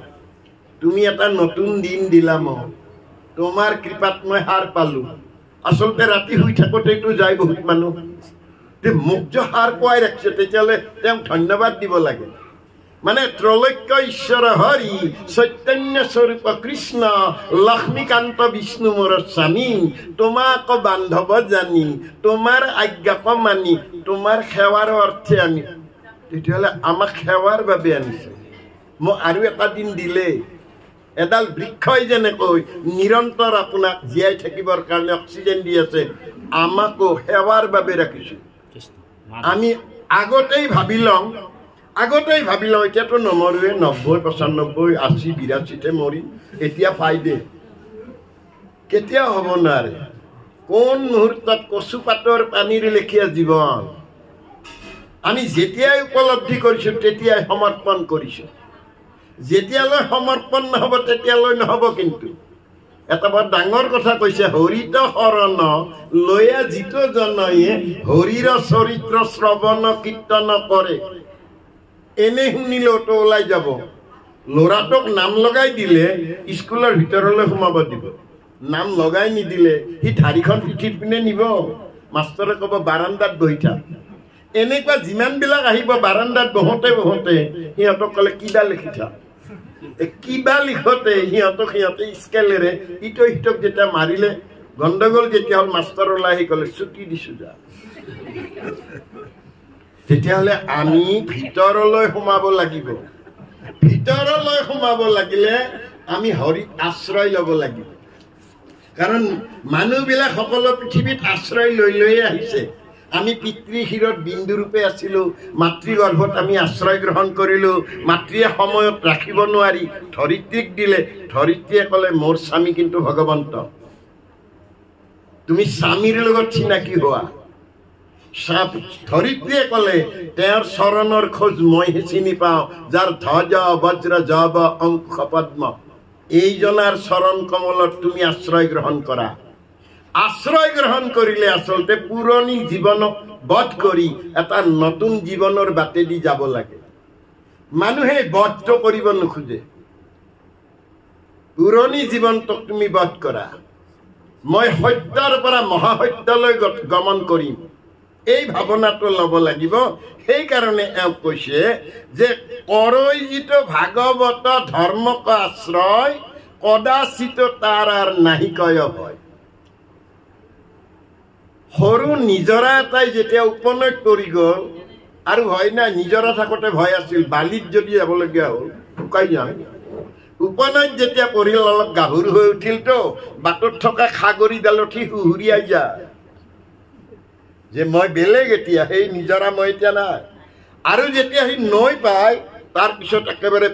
তুমি এটা নতুন দিন দিলা, মই তোমাৰ কৃপাত মই সাৰ পালোঁ। আচলতে ৰাতি শুই থাকোঁতেইতো যায় বহুত মানুহ, মোক যে সাৰ পুৱাই ৰাখিছে, তেতিয়াহ'লে তেওঁক ধন্যবাদ দিব লাগে। মানে ত্ৰৈলোক্য ঈশ্বৰ হৰি, চৈতন্য স্বৰূপ কৃষ্ণ, লক্ষ্মীকান্ত বিষ্ণু মোৰ স্বামী, তোমাক বান্ধৱ জানি, তোমাৰ আজ্ঞাক মানি, তোমাৰ সেৱাৰ অৰ্থে আমি। তেতিয়াহ'লে আমাক সেৱাৰ বাবে আনিছে। মোক আৰু এটা দিন দিলে। এডাল বৃক্ষই যেনেকৈ নিৰন্তৰ আপোনাক জীয়াই থাকিবৰ কাৰণে অক্সিজেন দি আছে, আমাকো সেৱাৰ বাবে ৰাখিছোঁ। আমি আগতেই ভাবি লওঁ, এতিয়াতো নমৰোৱে, 90, 95, 80, 82তে মৰি এতিয়া পাই দে, কেতিয়াও হ'ব নোৱাৰে। কোন মুহূৰ্তত কচু পাতৰ পানীৰ লেখীয়া জীৱন। আমি যেতিয়াই উপলব্ধি কৰিছোঁ তেতিয়াই সমৰ্পণ কৰিছোঁ। যেতিয়ালৈ সমৰ্পণ নহ'ব তেতিয়ালৈ নহ'ব। কিন্তু এটা বৰ ডাঙৰ কথা কৈছে, হৰিত শৰণ লৈয়া যিটো জনয়ে হৰিৰ চৰিত্ৰ শ্ৰৱণ কীৰ্তন কৰে। এনেই শুনিলেওতো ওলাই যাব। ল'ৰাটোক নাম লগাই দিলে স্কুলৰ ভিতৰলৈ সোমাব দিব, নাম লগাই নিদিলে সি ধাৰিখন পিঠিত পিনে নিব, মাষ্টৰে ক'ব বাৰান্দাত বহি থাক। এনেকুৱা যিমানবিলাক আহিব বাৰান্দাত বহোঁতে সিহঁতক ক'লে কিবা লিখি থাক। কিবা লিখোঁতে সিহঁতে স্কেলেৰে ইটো সিটোক যেতিয়া মাৰিলে গণ্ডগোল যেতিয়া হ'ল, মাষ্টৰ ওলাই আহি ক'লে ছুটি দিছোঁ যা। তেতিয়াহ'লে আমি ভিতৰলৈ সোমাব লাগিব। ভিতৰলৈ সোমাব লাগিলে আমি হৰিত আশ্ৰয় ল'ব লাগিব। কাৰণ মানুহবিলাক সকলো পৃথিৱীত আশ্ৰয় লৈয়ে আহিছে। আমি পিতৃ শিৰত বিন্দুৰূপে আছিলোঁ, মাতৃগৰ্ভত আমি আশ্ৰয় গ্ৰহণ কৰিলোঁ। মাতৃয়ে সময়ত ৰাখিব নোৱাৰি ধৰিত্ৰীক দিলে। ধৰিত্ৰীয়ে ক'লে মোৰ স্বামী কিন্তু ভগৱন্ত, তুমি স্বামীৰ লগত চিনাকি হোৱা। ধৰিত্ৰীয়ে ক'লে তেওঁৰ চৰণৰ খোজ মইহে চিনি পাওঁ, যাৰ ধ্বজ বজ্ৰ জব অংকুশ পদ্ম। এইজনাৰ চৰণ কমলত তুমি আশ্ৰয় গ্ৰহণ কৰা। আশ্ৰয় গ্ৰহণ কৰিলে আচলতে পুৰণি জীৱনক বধ কৰি এটা নতুন জীৱনৰ বাটেদি যাব লাগে। মানুহে বধটো কৰিব নোখোজে। পুৰণি জীৱনটোক তুমি বধ কৰা, মই সত্যৰ পৰা মহাসত্যলৈ গমন কৰিম, এই ভাৱনাটো ল'ব লাগিব। সেইকাৰণে এওঁ কৈছে যে কৰৈ যিটো ভাগৱত ধৰ্মক আশ্ৰয়, কদাচিত তাৰ আৰু নাহিকয় হয়। সৰু নিজৰা এটাই যেতিয়া উপনৈত পৰি গ'ল, আৰু ভয় নাই, নিজৰা থাকোঁতে ভয় আছিল, বালিত যদি যাবলগীয়া হ'ল শুকাই যাম। উপনৈত যেতিয়া পৰিল অলপ গাভৰু হৈ উঠিলতো, বাটত থকা সাগৰীডাল উঠি সুহুৰিয়াই যায় যে মই বেলেগ, এতিয়া সেই নিজৰা মই এতিয়া নাই। আৰু যেতিয়া সি নৈ পায়, তাৰপিছত একেবাৰে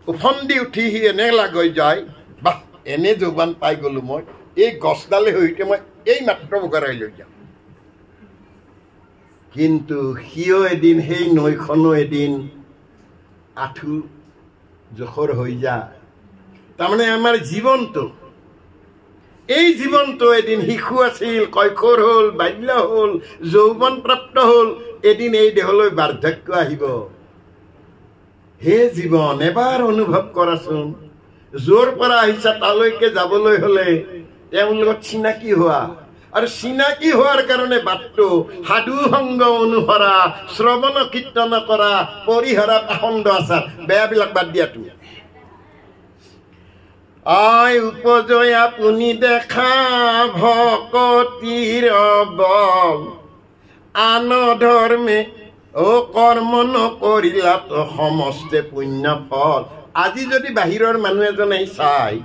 উফন্দি উঠি সি এনে লাগৈ যায়, বাহ এনে যৌৱান পাই গ'লো মই, এই গছডালে সৈতে মই এই মাত্ৰ বগৰাই লৈ যাম। কিন্তু সিও এদিন, সেই নৈখনো এদিন আঁঠু জোখৰ হৈ যায়। তাৰমানে আমাৰ জীৱনটো, এই জীৱনটো এদিন শিশু আছিল, কৈশোৰ হ'ল, বাল্য হ'ল, যৌৱন প্ৰাপ্ত হ'ল, এদিন এই দেহলৈ বাৰ্ধক্য আহিব। হে জীৱন, এবাৰ অনুভৱ কৰাচোন, য'ৰ পৰা আহিছা তালৈকে যাবলৈ হ'লে তেওঁৰ লগত চিনাকি হোৱা, আৰু চিনাকি হোৱাৰ কাৰণে বাটটো সাধু সংগ অনুসৰা, শ্ৰৱণ কীৰ্তন কৰা, পৰিহৰা পাখণ্ড আচাৰ, বেয়াবিলাক বাদ দিয়া তুমি। আই উপজয় আপুনি দেখা ভকতিৰ বল, আন ধৰ্মে কৰ্ম নকৰিলাত সমস্তে পুণ্য ফল। আজি যদি বাহিৰৰ মানুহ এজন আহি চাই,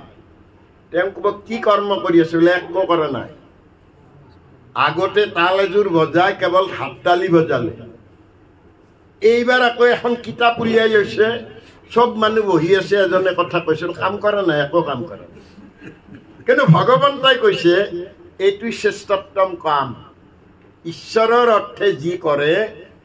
তেওঁ ক'ব কি কৰ্ম কৰি আছিলে, একো কৰা নাই। আগতে তাল এযোৰ বজাই কেৱল হাততালি বজালে, এইবাৰ আকৌ এখন কিতাপ উলিয়াই লৈছে, চব মানুহ বহি আছে, এজনে কথা কৈছিল, কাম কৰা নাই, একো কাম কৰা নাই। কিন্তু ভগৱন্তই কৈছে এইটো শ্ৰেষ্ঠতম কাম, ঈশ্বৰৰ অৰ্থে যি কৰে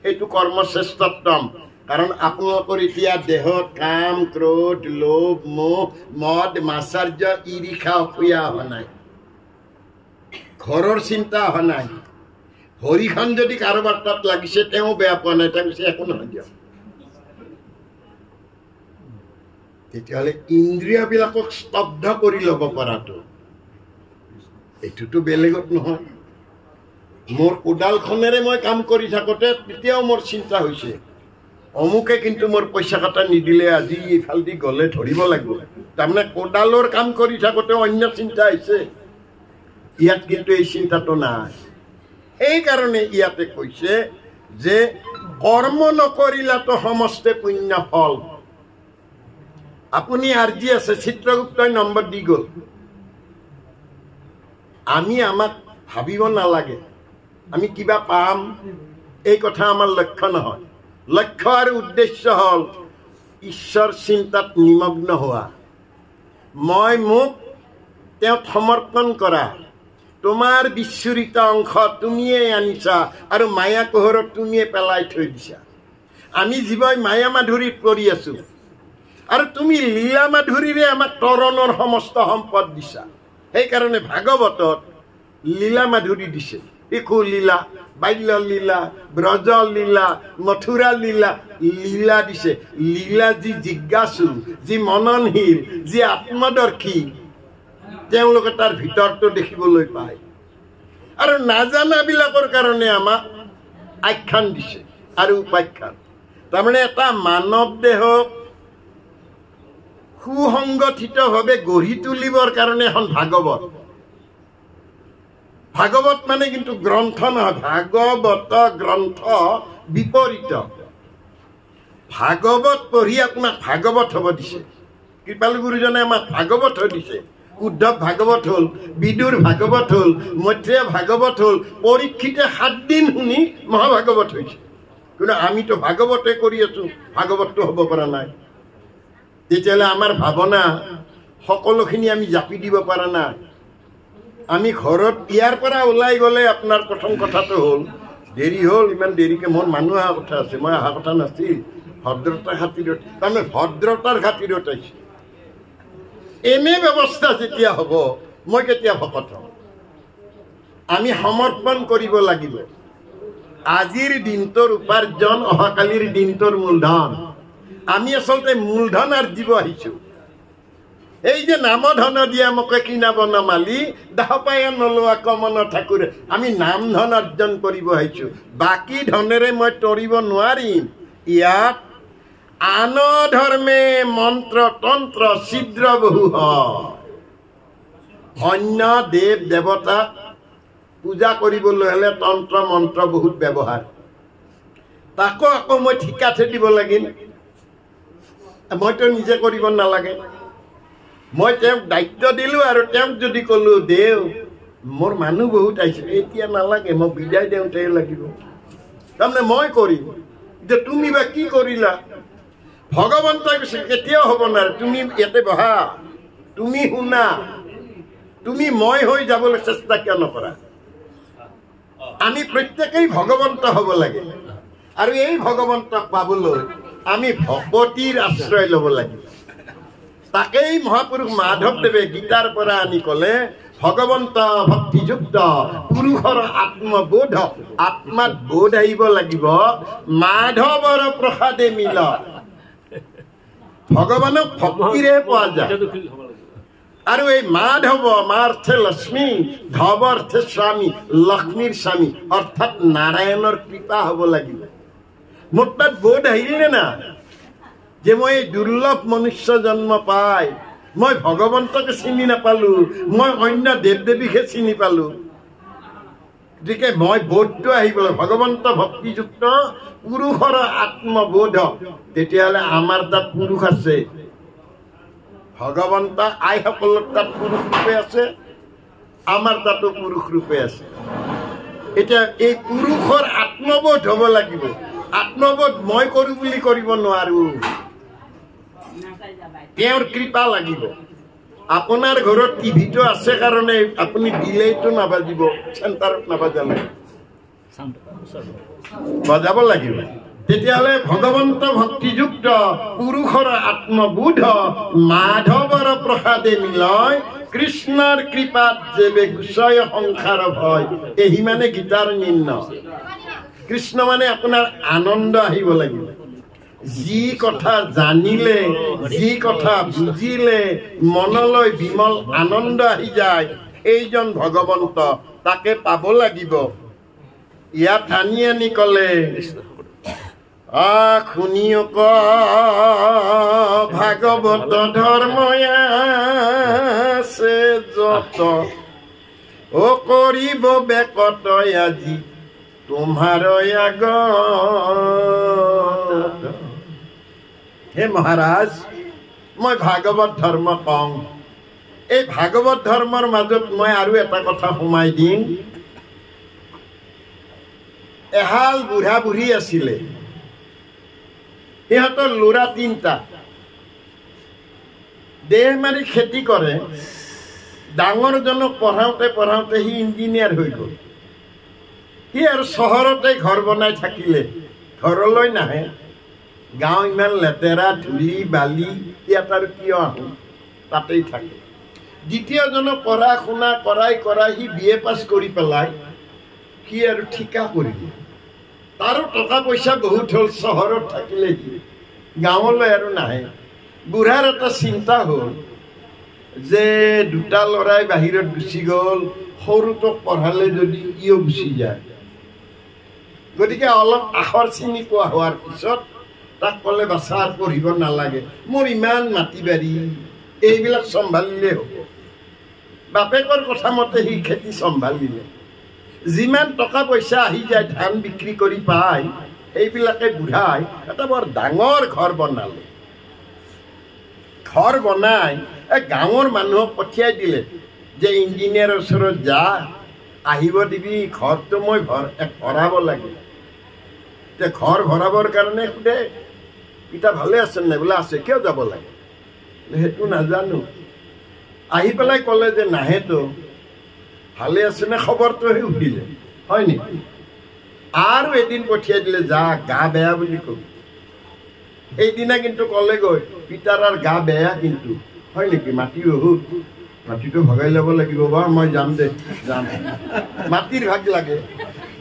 সেইটো কৰ্ম শ্ৰেষ্ঠতম। কাৰণ আপোনালোকৰ এতিয়া দেহত কাম, ক্ৰোধ, লোভ, মোহ, মদ, মাচাৰ্য, ঈৰ্ষা, অসূয়া অহা নাই, ঘৰৰ চিন্তা অহা নাই। ভৰিখন যদি কাৰোবাৰ তাত লাগিছে, তেওঁ বেয়া পোৱা নাই, তেওঁ কৈছে একো নহয় দিয়ক। তেতিয়াহ'লে ইন্দ্ৰিয়বিলাকক স্তব্ধ কৰি ল'ব পৰাটো, এইটোতো বেলেগত নহয়। মোৰ কোদালখনেৰে মই কাম কৰি থাকোঁতে তেতিয়াও মোৰ চিন্তা হৈছে, অমুকে কিন্তু মোৰ পইচা কটা নিদিলে, আজি এইফালেদি গ'লে ধৰিব লাগিব। তাৰমানে কোদালৰ কাম কৰি থাকোঁতে অন্য চিন্তা হৈছে, ইয়াত কিন্তু এই চিন্তাটো নাই। সেইকাৰণে ইয়াতে কৈছে যে কৰ্ম নকৰিলাতো সমস্তে পুণ্য ফল। আপুনি আৰ্জি আছে, চিত্ৰগুপ্তই নম্বৰ দি গ'ল। আমি আমাক ভাবিব নালাগে আমি কিবা পাম, এই কথা আমাৰ লক্ষ্য নহয়। লক্ষ্য আৰু উদ্দেশ্য হ'ল ঈশ্বৰ চিন্তাত নিমগ্ন হোৱা, মই মোক তেওঁক সমৰ্পণ কৰা। তোমাৰ বিস্মৃত অংশ তুমিয়ে আনিছা আৰু মায়া কোহৰত তুমিয়ে পেলাই থৈ দিছা। আমি জীৱই মায়া মাধুৰীত পৰি আছো, আৰু তুমি লীলা মাধুৰীৰে আমাক তৰণৰ সমস্ত সম্পদ দিছা। সেইকাৰণে ভাগৱতত লীলা মাধুৰী দিছে, শিশু লীলা, বাল্য লীলা, ব্ৰজ লীলা, মথুৰা লীলা, লীলা দিছে। লীলা যি জিজ্ঞাসু, যি মননশীল, যি আত্মদৰ্শী, তেওঁলোকে তাৰ ভিতৰটো দেখিবলৈ পায়। আৰু নাজানাবিলাকৰ কাৰণে আমাক আখ্যান দিছে আৰু উপাখ্যান। তাৰমানে এটা মানৱ দেহক সুসংগঠিতভাৱে গঢ়ি তুলিবৰ কাৰণে এখন ভাগৱত। ভাগৱত মানে কিন্তু গ্ৰন্থ নহয়, ভাগৱত গ্ৰন্থ বিপৰীত। ভাগৱত পঢ়ি আপোনাক ভাগৱত হ'ব দিছে। কৃপালু গুৰুজনে আমাক ভাগৱত দিছে। উদ্ধৱ ভাগৱত হ'ল, বিদুৰ ভাগৱত হ'ল, মৈত্ৰেয় ভাগৱত হ'ল, পৰীক্ষিতে 7 দিন শুনি মহাভাগৱত হৈছে। কিন্তু আমিতো ভাগৱতে কৰি আছো, ভাগৱতটো হ'ব পৰা নাই। তেতিয়াহ'লে আমাৰ ভাৱনা সকলোখিনি আমি জাপি দিব পৰা নাই। আমি ঘৰত ইয়াৰ পৰা ওলাই গ'লে আপোনাৰ প্ৰথম কথাটো হ'ল দেৰি হ'ল, ইমান দেৰিকৈ মোৰ মানুহ অহা কথা আছে, মই অহা কথা নাছিল, ভদ্ৰতাৰ খাতিৰত, তাৰমানে ভদ্ৰতাৰ খাতিৰত আহিছে। এনে ব্যৱস্থা যেতিয়া হ'ব, মই কেতিয়া ভকত হ'ম? আমি সমৰ্পণ কৰিব লাগিব। আজিৰ দিনটোৰ উপাৰ্জন অহাকালিৰ দিনটোৰ মূলধন। আমি আচলতে মূলধন আৰ্জিব আহিছোঁ। এই যে নাম ধন দিয়া মোকে কিনাব নমালি, দাহ পায় নলোৱা কমন ঠাকুৰে, আমি নাম ধন অৰ্জন কৰিব আহিছোঁ। বাকী ধনেৰে মই তৰিব নোৱাৰিম। ইয়াত আন ধৰ্মে মন্ত্ৰ তন্ত্ৰ ছিদ্ৰ বহু হয়। অন্য দেৱ দেৱতাক পূজা কৰিবলৈ হ'লে তন্ত্ৰ মন্ত্ৰ বহুত ব্যৱহাৰ তাকো আকৌ মই ঠিকাতে দিব লাগিল মইতো নিজে কৰিব নালাগে মই তেওঁক দায়িত্ব দিলোঁ আৰু তেওঁক যদি ক'লোঁ দেও মোৰ মানুহ বহুত আহিছে এতিয়া নালাগে মই বিদায় দিওঁতেই লাগিব তাৰমানে মই কৰিম যে তুমি বা কি কৰিলা ভগৱন্তই কৈছে কেতিয়াও হ'ব নোৱাৰে তুমি ইয়াতে বহা তুমি শুনা তুমি মই হৈ যাবলৈ চেষ্টা কিয় নকৰা আমি প্ৰত্যেকেই ভগৱন্ত হ'ব লাগে আৰু এই ভগৱন্তক পাবলৈ আমি ভকতিৰ আশ্ৰয় ল'ব লাগিব তাকেই মহাপুৰুষ মাধৱদেৱে গীতাৰ পৰা আনি ক'লে ভগৱন্ত ভক্তিযুক্ত পুৰুষৰ আত্মবোধ আত্মাত বোধ আহিব লাগিব মাধৱৰ প্ৰসাদে মিল ভগৱানক ভক্তিৰে পোৱা যায় আৰু এই মাধৱ মাৰ্থে লক্ষ্মী ধৱ অৰ্থে স্বামী লক্ষ্মীৰ স্বামী অৰ্থাৎ নাৰায়ণৰ কৃপা হ'ব লাগিব মোৰ তাত বোধ আহিলে না যে মই এই দুৰ্লভ মনুষ্য জন্ম পাই মই ভগৱন্তকে চিনি নাপালো মই অন্য দেৱ দেৱীকহে চিনি পালো গতিকে মই বোধটো আহিব ভগৱন্ত ভক্তিযুক্ত পুৰুষৰ আত্মবোধ তেতিয়াহ'লে আমাৰ তাত পুৰুষ আছে ভগৱন্ত আইসকলৰ তাত পুৰুষ ৰূপে আছে আমাৰ তাতো পুৰুষ ৰূপে আছে এতিয়া এই পুৰুষৰ আত্মবোধ হ'ব লাগিব আত্মবোধ মই কৰোঁ বুলি কৰিব নোৱাৰো তেওঁৰ কৃপা লাগিব আপোনাৰ ঘৰত টিভিটো আছে কাৰণে আপুনি দিলেইতো নাবাজিব চেণ্টাৰত নাবাজালে বজাব লাগিব তেতিয়াহ'লে ভগৱন্ত ভক্তিযুক্ত পুৰুষৰ আত্মবোধ মাধৱৰ প্ৰসাদে মিলয় কৃষ্ণৰ কৃপাত যেবে গুচয় সংসাৰ ভয় এই মানে গীতাৰ নিৰ্ণয় কৃষ্ণ মানে আপোনাৰ আনন্দ আহিব লাগিব যি কথা জানিলে যি কথা বুজিলে মনলৈ বিমল আনন্দ আহি যায় এইজন ভগৱন্ত তাকে পাব লাগিব ইয়াত আনি আনি ক'লে শুনিয়ক ভাগৱত ধৰ্ময়া আছে যত ও কৰিব বেকত আজি তোমাৰ আগত হে মহাৰাজ মই ভাগৱত ধৰ্ম কওঁ এই ভাগৱত ধৰ্মৰ মাজত মই আৰু এটা কথা সোমাই দিম এহাল বুঢ়া বুঢ়ী আছিলে সিহঁতৰ ল'ৰা তিনিটা দেহ মাৰি খেতি কৰে ডাঙৰজনক পঢ়াওঁতে পঢ়াওঁতে সি ইঞ্জিনিয়াৰ হৈ গ'ল সি আৰু চহৰতে ঘৰ বনাই থাকিলে ঘৰলৈ নাহে গাঁও ইমান লেতেৰা ধূলি বালি ইয়াত আৰু কিয় আহোঁ তাতেই থাকে দ্বিতীয়জনক পঢ়া শুনা কৰাই সি BA পাছ কৰি পেলাই সি আৰু ঠিকা কৰিলে তাৰো টকা পইচা বহুত হ'ল চহৰত থাকিলে সি গাঁৱলৈ আৰু নাহে বুঢ়াৰ এটা চিন্তা হ'ল যে দুটা ল'ৰাই বাহিৰত গুচি গ'ল সৰুটোক পঢ়ালে যদি ইও গুচি যায় গতিকে অলপ আখৰ চিনি পোৱা হোৱাৰ পিছত তাক ক'লে বাচ্চা আৰু পঢ়িব নালাগে মোৰ ইমান মাটি বাৰী এইবিলাক চম্ভালিলে হ'ব বাপেকৰ কথা মতে সি খেতি চম্ভালিলে যিমান টকা পইচা আহি যায় ধান বিক্ৰী কৰি পায় সেইবিলাকে বুঢ়াই এটা বৰ ডাঙৰ ঘৰ বনালে ঘৰ বনাই গাঁৱৰ মানুহক পঠিয়াই দিলে যে ইঞ্জিনিয়াৰৰ ওচৰত যা আহিব দিবি ঘৰটো মই ভৰাব লাগে যে ঘৰ ভৰাবৰ কাৰণে সোধে পিতা ভালে আছে নাই বোলে আছে কিয় যাব লাগে সেইটো নাজানো আহি পেলাই ক'লে যে নাহেতো ভালে আছে নে খবৰটোহে সুধিলে হয় নেকি আৰু এদিন পঠিয়াই দিলে যা গা বেয়া বুলি কবি সেইদিনা কিন্তু ক'লেগৈ পিতাৰ আৰু গা বেয়া কিন্তু হয় নেকি মাটি বহুত মাটিটো ভগাই ল'ব লাগিব বাৰু মই যাম দে যাম মাটিৰ ভাগ লাগে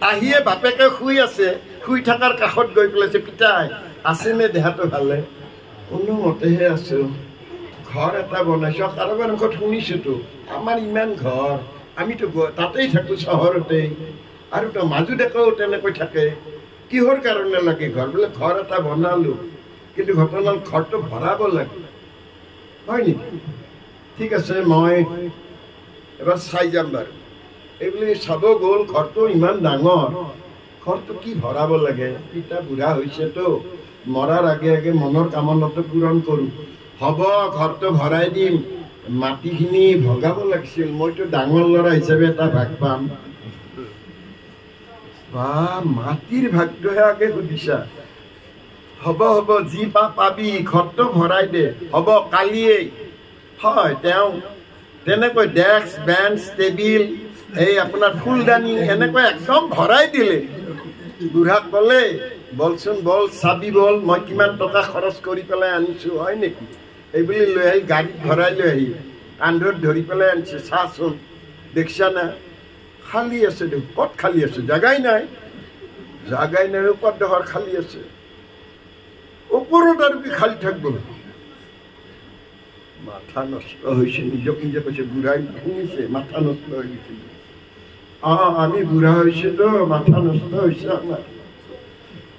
আহিয়ে বাপেকে শুই আছে শুই থকাৰ কাষত গৈ পেলাইছে পিতাই আছেনে দেহাটো ভালে কোনোমতেহে আছো ঘৰ এটা বনাইছোঁ কাৰোবাৰ মুখত শুনিছোঁতো আমাৰ ইমান ঘৰ আমিতো তাতেই থাকোঁ চহৰতেই আৰু তো মাজু ডেকাও তেনেকৈ থাকে কিহৰ কাৰণে লাগে ঘৰ বোলে ঘৰ এটা বনালোঁ কিন্তু ঘটনা ঘৰটো ভৰাব লাগে হয় নেকি ঠিক আছে মই এবাৰ চাই যাম বাৰু এইবুলি চাব গ'ল ঘৰটো ইমান ডাঙৰ, ঘৰটো কি ভৰাব লাগে, পিতা বুঢ়া হৈছেতো, মৰাৰ আগে আগে মনৰ কামনাটো পূৰণ কৰোঁ। হ'ব ঘৰটো ভৰাই দিম, মাটিখিনি ভগাব লাগিছিল, মইতো ডাঙৰ ল'ৰা হিচাপে এটা ভাগ পাম। বা মাটিৰ ভাগটোহে আগে সুধিছা? হ'ব হ'ব যি পাবি, ঘৰটো ভৰাই দে, হ'ব কালিয়েই। হয়, তেওঁ তেনেকৈ ডেস্ক বেঞ্চ টেবিল এই আপোনাৰ ফুলদানি এনেকৈ একদম ভৰাই দিলে। বুঢ়াক ক'লে বলচোন বল চাবি বল, মই কিমান টকা খৰচ কৰি পেলাই আনিছোঁ, হয় নেকি? এইবুলি লৈ আহি গাড়ীত ভৰাই লৈ আহি কান্ধত ধৰি পেলাই আনিছে। চাচোন দেখিছা না, খালী আছে দেখোন। ক'ত খালী আছে? জাগাই নাই, জাগাই নাই, ওপৰডোখৰ খালী আছে, ওপৰত আৰু কি খালী থাকিব? মাথা নষ্ট হৈছে, নিজক নিজে কৈছে। বুঢ়াই শুনিছে মাথা নষ্ট হৈ গৈছে। আমি বুঢ়া হৈছেতো, মাথা নষ্ট হৈছে আমাৰ।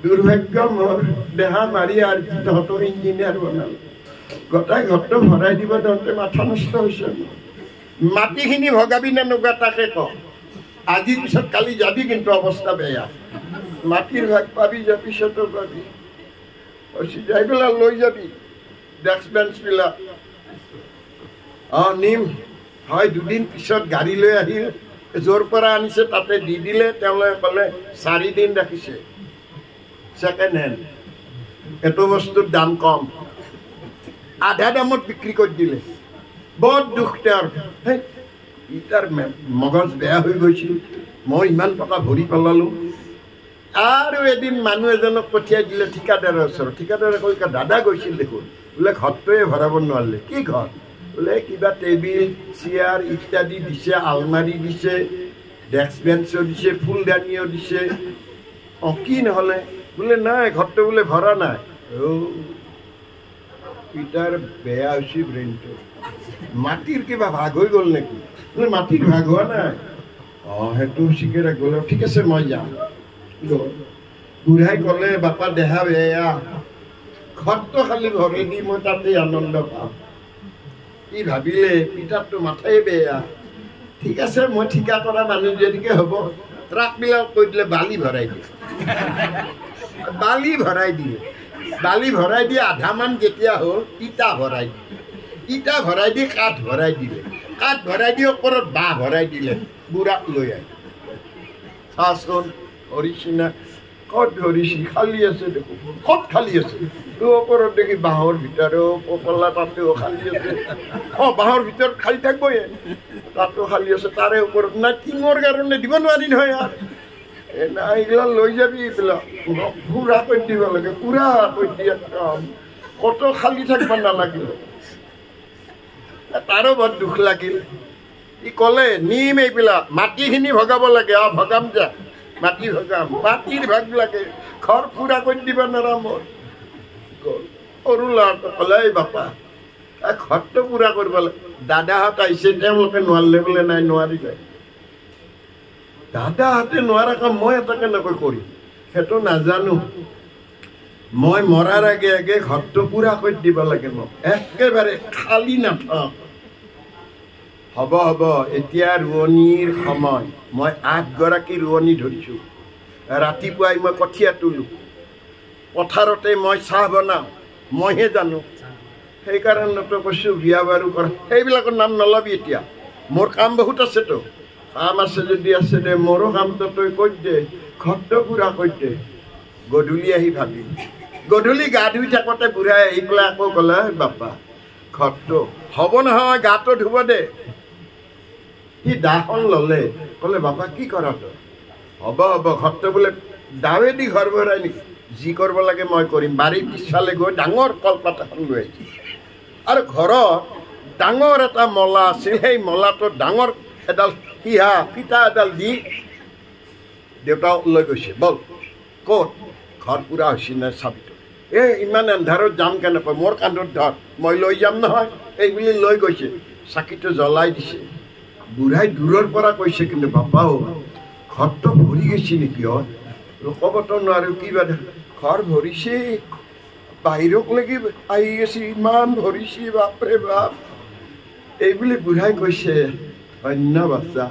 দুৰ্ভাগ্য মোৰ, দেহা মাৰি আৰু তহঁতৰ ইঞ্জিনিয়াৰ বনালে, গোটাই ঘৰটো ভৰাই দিব তহঁতে মাথা নষ্ট হৈছে। মাটিখিনি ভগাবি নে নগা তাকে ক। আজিৰ পিছত কালি যাবি, কিন্তু অৱস্থা বেয়া। মাটিৰ ভাগ পাবি, যা পিছতো পাবি। যাই পেলাই লৈ যাবি ডেস্ক বেঞ্চবিলাক। নিম। হয়, দুদিন পিছত গাড়ী লৈ আহিল, য'ৰ পৰা আনিছে তাতে দি দিলে। তেওঁলোকে ক'লে 4 দিন ৰাখিছে, ছেকেণ্ড হেণ্ড, এইটো বস্তুৰ দাম কম, আধা দামত বিক্ৰী কৰি দিলে। বৰ দুখ তেওঁৰ। তাৰ মগজ বেয়া হৈ গৈছিল, মই ইমান টকা ভৰি পেলালোঁ। আৰু এদিন মানুহ এজনক পঠিয়াই দিলে ঠিকাদাৰৰ ওচৰত। ঠিকাদাৰে কৈ দাদা গৈছিল দেখোন, বোলে ঘৰটোৱে ভৰাব নোৱাৰিলে। কি ঘৰ? বোলে কিবা টেবিল চেয়াৰ ইত্যাদি দিছে, আলমাৰি দিছে, ডেস্ক বেঞ্চো দিছে, ফুলদানিও দিছে। কি নহ'লে? বোলে নাই, ঘৰটো বোলে ভৰা নাই। পিতাৰ বেয়া হৈছে ব্ৰেইনটো। মাটিৰ কিবা ভাগ হৈ গ'ল নেকি? বোলে মাটিৰ ভাগ হোৱা নাই। সেইটো চিকে গ'ল, ঠিক আছে মই যাম। বুঢ়াই ক'লে বাপা দেহা বেয়া, ঘৰটো খালি ভৰাই দি মই তাতে আনন্দ পাম। কি ভাবিলে, পিতাৰটো মাথাই বেয়া। ঠিক আছে, মই ঠিকা কৰা মানুহ যদিকে হ'ব, ট্ৰাকবিলাক কৈ দিলে বালি ভৰাই দিয়ে। বালি ভৰাই দিয়ে, বালি ভৰাই দিয়ে। আধামান যেতিয়া হ'ল ইটা ভৰাই দিয়ে, ইটা ভৰাই দি কাঠ ভৰাই দিলে, কাঠ ভৰাই দি ওপৰত বাঁহ ভৰাই দিলে। বুঢ়াক লৈ আহি চাচোন ধৰিছি না? ক'ত ধৰিছি? খালী আছে দেখোন। ক'ত খালী আছে? ওপৰত দেখি বাঁহৰ ভিতৰত পকলা তাতেও খালী আছে। বাঁহৰ ভিতৰত খালী থাকিবই, তাতো খালী আছে। তাৰে ওপৰত নাই, টিঙৰ কাৰণে দিব নোৱাৰি নহয়। আৰু এইগিলা লৈ যাবি, এইবিলাক পুৰা কৰি দিব লাগে, পুৰা কৰি দিয়ে একদম। ক'তো খালী থাকিব নালাগিল। তাৰো বৰ দুখ লাগিল। ই ক'লে নিম এইবিলাক, মাটিখিনি ভগাব লাগে। ভগাম যা, মাটি ভগাম, মাটিৰ ভাগ লাগে, ঘৰ পুৰা কৰি দিব নোৱাৰা মোৰ। সৰু ল'ৰাটো ক'লে বাপা ঘৰটো পুৰা কৰিব লাগে। দাদাহঁত আহিছে, তেওঁলোকে নোৱাৰিলে বোলে। নাই, নোৱাৰিলে। দাদাহঁতে নোৱাৰা কাম মই এটা কেনেকৈ কৰিম সেইটো নাজানো। মই মৰাৰ আগে আগে ঘৰটো পুৰা কৰি দিব লাগে, মোক একেবাৰে খালী নাথাক। হ'ব হ'ব, এতিয়া ৰোৱনীৰ সময়। মই 8 গৰাকী ৰোৱনী ধৰিছোঁ। ৰাতিপুৱাই মই কঠীয়া তোলোঁ, পথাৰতে মই চাহ বনাওঁ, মইহে জানো। সেইকাৰণেতো কৈছোঁ বিয়া বাৰু কৰা। সেইবিলাকৰ নাম নলবি এতিয়া, মোৰ কাম বহুত আছেতো। কাম আছে যদি আছে দে, মোৰো কামটো তই কৈ দে, ঘৰটো পুৰা কৰি দে। গধূলি আহি ভাবিম। গধূলি গা ধুই থাকোঁতে বুঢ়াই আহি পেলাই আকৌ ক'লে বাপা ঘৰটো হ'ব নহয়, গাটো ধুব দে। সি দাখন ল'লে, ক'লে বাপা কি কৰা তই? হ'ব হ'ব, ঘৰটো বোলে দাৱেদি ঘৰ ভৰাই নেকি? যি কৰিব লাগে মই কৰিম। বাৰীৰ পিছফালে গৈ ডাঙৰ কলপাত এখন লৈ আহিছে, আৰু ঘৰত ডাঙৰ এটা মলা আছিল। সেই মলাটোত ডাঙৰ এডাল সিহা ফিটা এডাল দি দেউতাক লৈ গৈছে। বল ক'ত? ঘৰ পুৰা হৈছে নে চাবিটো? ইমান এন্ধাৰত যাম কেনেকৈ? মোৰ কান্ধত ধৰ, মই লৈ যাম নহয়। এইবুলি লৈ গৈছে, চাকিটো জ্বলাই দিছে। বুঢ়াই দূৰৰ পৰা কৈছে, কিন্তু বাপাও ঘৰটো ভৰি গৈছে নেকি? ক'বতো নোৱাৰোঁ কি বাদ, ঘৰ ভৰিছে, বাহিৰক লাগি আহি গৈছে, ইমান ভৰিছে, বাপৰে বাপ। এইবুলি বুঢ়াই কৈছে, অন্য বাচ্চা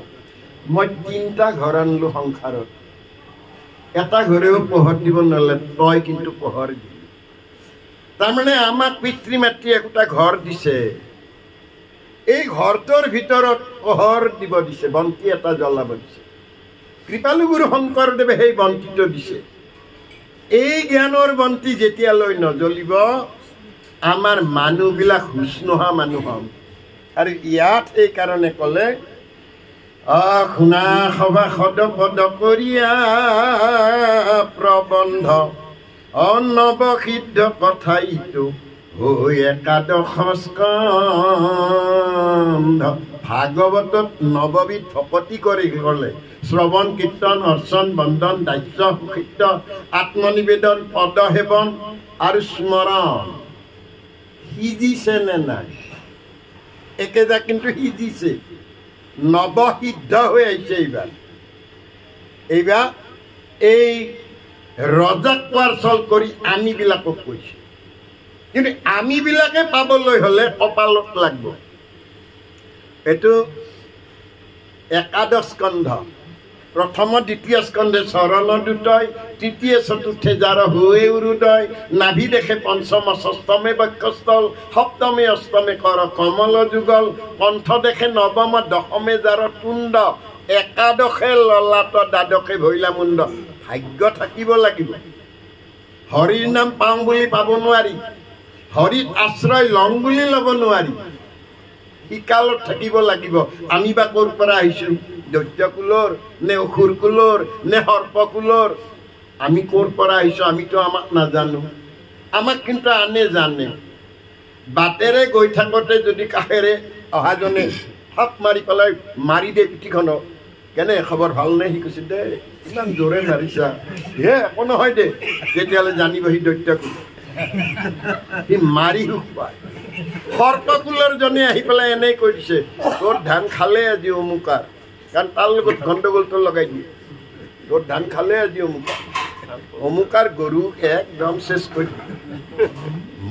মই 3টা ঘৰ আনলো সংসাৰত, এটা ঘৰেও পোহৰ দিব নোৱাৰিলে, তই কিন্তু পোহৰ দিলি। তাৰমানে আমাক পিতৃ মাতৃ একোটা ঘৰ দিছে, এই ঘৰটোৰ ভিতৰত পোহৰ দিব দিছে, বন্তি এটা জ্বলাব দিছে। কৃপালু গুৰু শংকৰদেৱে সেই বন্তিটো দিছে। এই জ্ঞানৰ বন্তি যেতিয়ালৈ নজ্বলিব আমাৰ মানুহবিলাক হুচ নোহোৱা মানুহ হম। আৰু ইয়াত সেইকাৰণে ক'লে শুনা সভা সদপদ কৰিয়া প্ৰবন্ধ অনৱসিদ্ধ কথা ইটো হৈ একাদশ স্কন্ধ। ভাগৱতত নৱবিধ ভকতি কৰি গ'লে শ্ৰৱণ কীৰ্তন অৰ্চন বন্দন দাস্য সুখিত আত্মনিবেদন পদসেৱন আৰু স্মৰণ সিজিছে নে নাই? একেটা কিন্তু সিজিছে, নৱসিদ্ধ হৈ আহিছে। এইবাৰ এই ৰজাক পাৰ্চল কৰি আমিবিলাকক কৈছে, কিন্তু আমিবিলাকে পাবলৈ হ'লে কপালত লাগিব। এইটো একাদশ স্কন্ধ, প্ৰথম দ্বিতীয় স্কন্ধে চৰণ দুটয়, তৃতীয় চতুৰ্থে যাৰ হৈ উৰুদয়, নাভি দেখে পঞ্চম ষষ্ঠমে বক্ষস্থল, সপ্তমে অষ্টমে কৰ কমল যুগল, কণ্ঠ দেখে নৱম দশমে যাৰ তুণ্ড, একাদশে ললাট দ্বাদশে ভৈলা মুণ্ড। ভাগ্য থাকিব লাগিব। হৰিৰ নাম পাওঁ বুলি পাব নোৱাৰি, হৰিত আশ্ৰয় লওঁ বুলি ল'ব নোৱাৰি, শিকালত থাকিব লাগিব। আমি বা ক'ৰ পৰা আহিছোঁ? দৈত্য কুলৰ নে অসুৰ কুলৰ নে সৰ্প কুলৰ? আমি ক'ৰ পৰা আহিছোঁ আমিতো আমাক নাজানো, আমাক কিন্তু আনে জানে। বাটেৰে গৈ থাকোঁতে যদি কাষেৰে অহাজনে হাত মাৰি পেলাই মাৰি দিয়ে পিঠিখনক, কেনে খবৰ ভালনে? সি কৈছে দে ইমান জোৰে মাৰিছা, হে একো নহয় দে, তেতিয়াহ'লে জানিব সি দৈত্য কুল, সি মাৰি সুখ পায়। সৰ্পকুলৰ জনে আহি পেলাই এনেই কৈ দিছে তোৰ ধান খালে আজি অমুকাৰ, কাৰণ তাৰ লগত গণ্ডগোলটো লগাই দিয়ে। তোৰ ধান খালে আজি অমুকাৰ, অমুকাৰ গৰু একদম চেচ কৰি দিলে।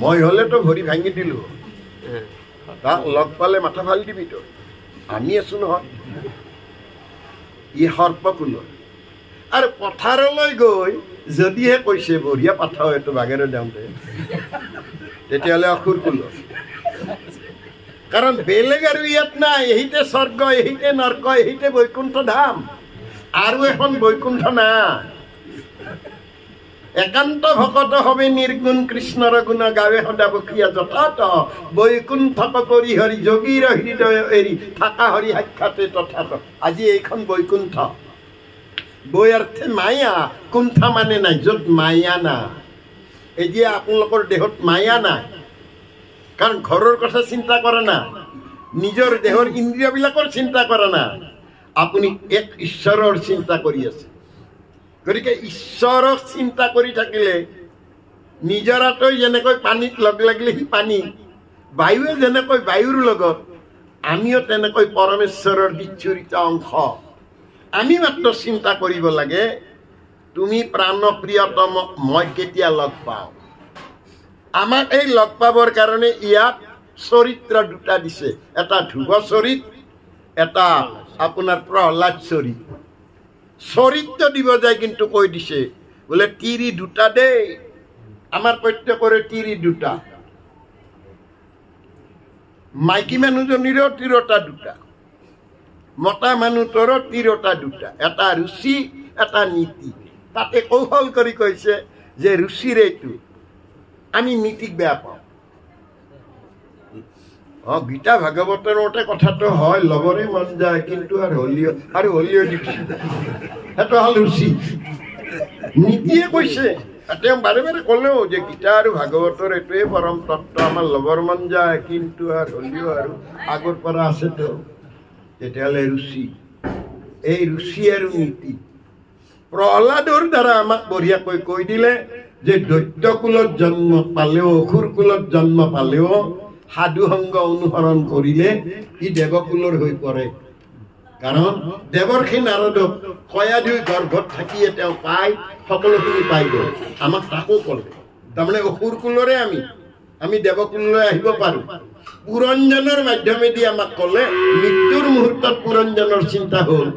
মই হ'লেতো ভৰি ভাঙি দিলোঁ, তাক লগ পালে মাথা ফালি দিবি তই, আমি আছোঁ নহয়। ই সৰ্পকুলৰ। আৰু পথাৰলৈ গৈ যদিহে কৈছে বঢ়িয়া পাঠাও এইটো বাগেৰে যাওঁতে, তেতিয়াহ'লে অসুৰ কুলৰ। কাৰণ বেলেগ আৰু ইয়াত নাই, এহিতে স্বৰ্গ, এহিতে নৰ্ক, এহিতে বৈকুণ্ঠ ধাম, আৰু এখন বৈকুণ্ঠ নাই। একান্ত ভকত হবে নিৰ্গুণ কৃষ্ণৰ গুণ গাৱে সদা বকিয়া যথাত, বৈকুণ্ঠক কৰি হৰি যোগীৰ হৃদয় এৰি থাকা হৰি সাক্ষাতে তথাত। আজি এইখন বৈকুণ্ঠ, বৈ অৰ্থে মায়া, কুণ্ঠা মানে নাই, য'ত মায়া নাই। এই যে আপোনালোকৰ দেহত মায়া নাই, কাৰণ ঘৰৰ কথা চিন্তা কৰা না, নিজৰ দেহৰ ইন্দ্ৰিয়বিলাকৰ চিন্তা কৰা না, আপুনি এক ঈশ্বৰৰ চিন্তা কৰি আছে। গতিকে ঈশ্বৰক চিন্তা কৰি থাকিলে নিজৰাতৈ যেনেকৈ পানীত লগ লাগিলে সি পানী, বায়ুৱে যেনেকৈ বায়ুৰ লগত, আমিও তেনেকৈ পৰমেশ্বৰৰ বিচ্ছুৰিত অংশ। আমি মাত্ৰ চিন্তা কৰিব লাগে তুমি প্ৰাণপ্ৰিয়তম মই কেতিয়া লগ পাওঁ। আমাক এই লগ পাবৰ কাৰণে ইয়াত চৰিত্ৰ দুটা দিছে, এটা ধ্ৰুৱ চৰিত, এটা আপোনাৰ প্ৰহ্লাদ চৰিত। চৰিত্ৰ দিব যায় কিন্তু কৈ দিছে বোলে তিৰি দুটা দেই, আমাৰ প্ৰত্যেকৰে তিৰি দুটা, মাইকী মানুহজনীৰো তিৰোতা দুটা, মতা মানুহটোৰো তিৰোতা দুটা, এটা ৰুচি এটা নীতি। তাতে কৌশল কৰি কৈছে যে ৰুচিৰ এইটো, আমি নীতিক বেয়া পাওঁ। গীতা ভাগৱতৰ মতে কথাটো হয়, ল'বৰে মন যায়, কিন্তু আৰু হলিও দিছে, সেইটো হ'ল ৰুচি। নীতিয়ে কৈছে, তেওঁ বাৰে বাৰে ক'লেও যে গীতা আৰু ভাগৱতৰ এইটোৱে পৰম তত্ত্ব, আমাৰ ল'বৰ মন যায়, কিন্তু আৰু হলিও আৰু আগৰ পৰা আছেতো। তেতিয়াহ'লে ৰুচি, এই ৰুচি আৰু নীতি প্ৰহ্লাদৰ দ্বাৰা আমাক বঢ়িয়াকৈ কৈ দিলে যে দৈত্য কুলত জন্ম পালেও, অসুৰ কুলত জন্ম পালেও সাধু সংগ অনুসৰণ কৰিলে ই দেৱকুলৰ হৈ পৰে। কাৰণ দেৱৰ্ষি নাৰদক কয়াধুই গৰ্ভত থাকিয়ে তেওঁ পাই সকলোখিনি পাই গ'ল। আমাক তাকো ক'লে, তাৰমানে অসুৰ কুলৰে আমি দেৱকুললৈ আহিব পাৰোঁ। পুৰঞ্জনৰ মাধ্যমেদি আমাক ক'লে, মৃত্যুৰ মুহূৰ্তত পুৰঞ্জনৰ চিন্তা হ'ল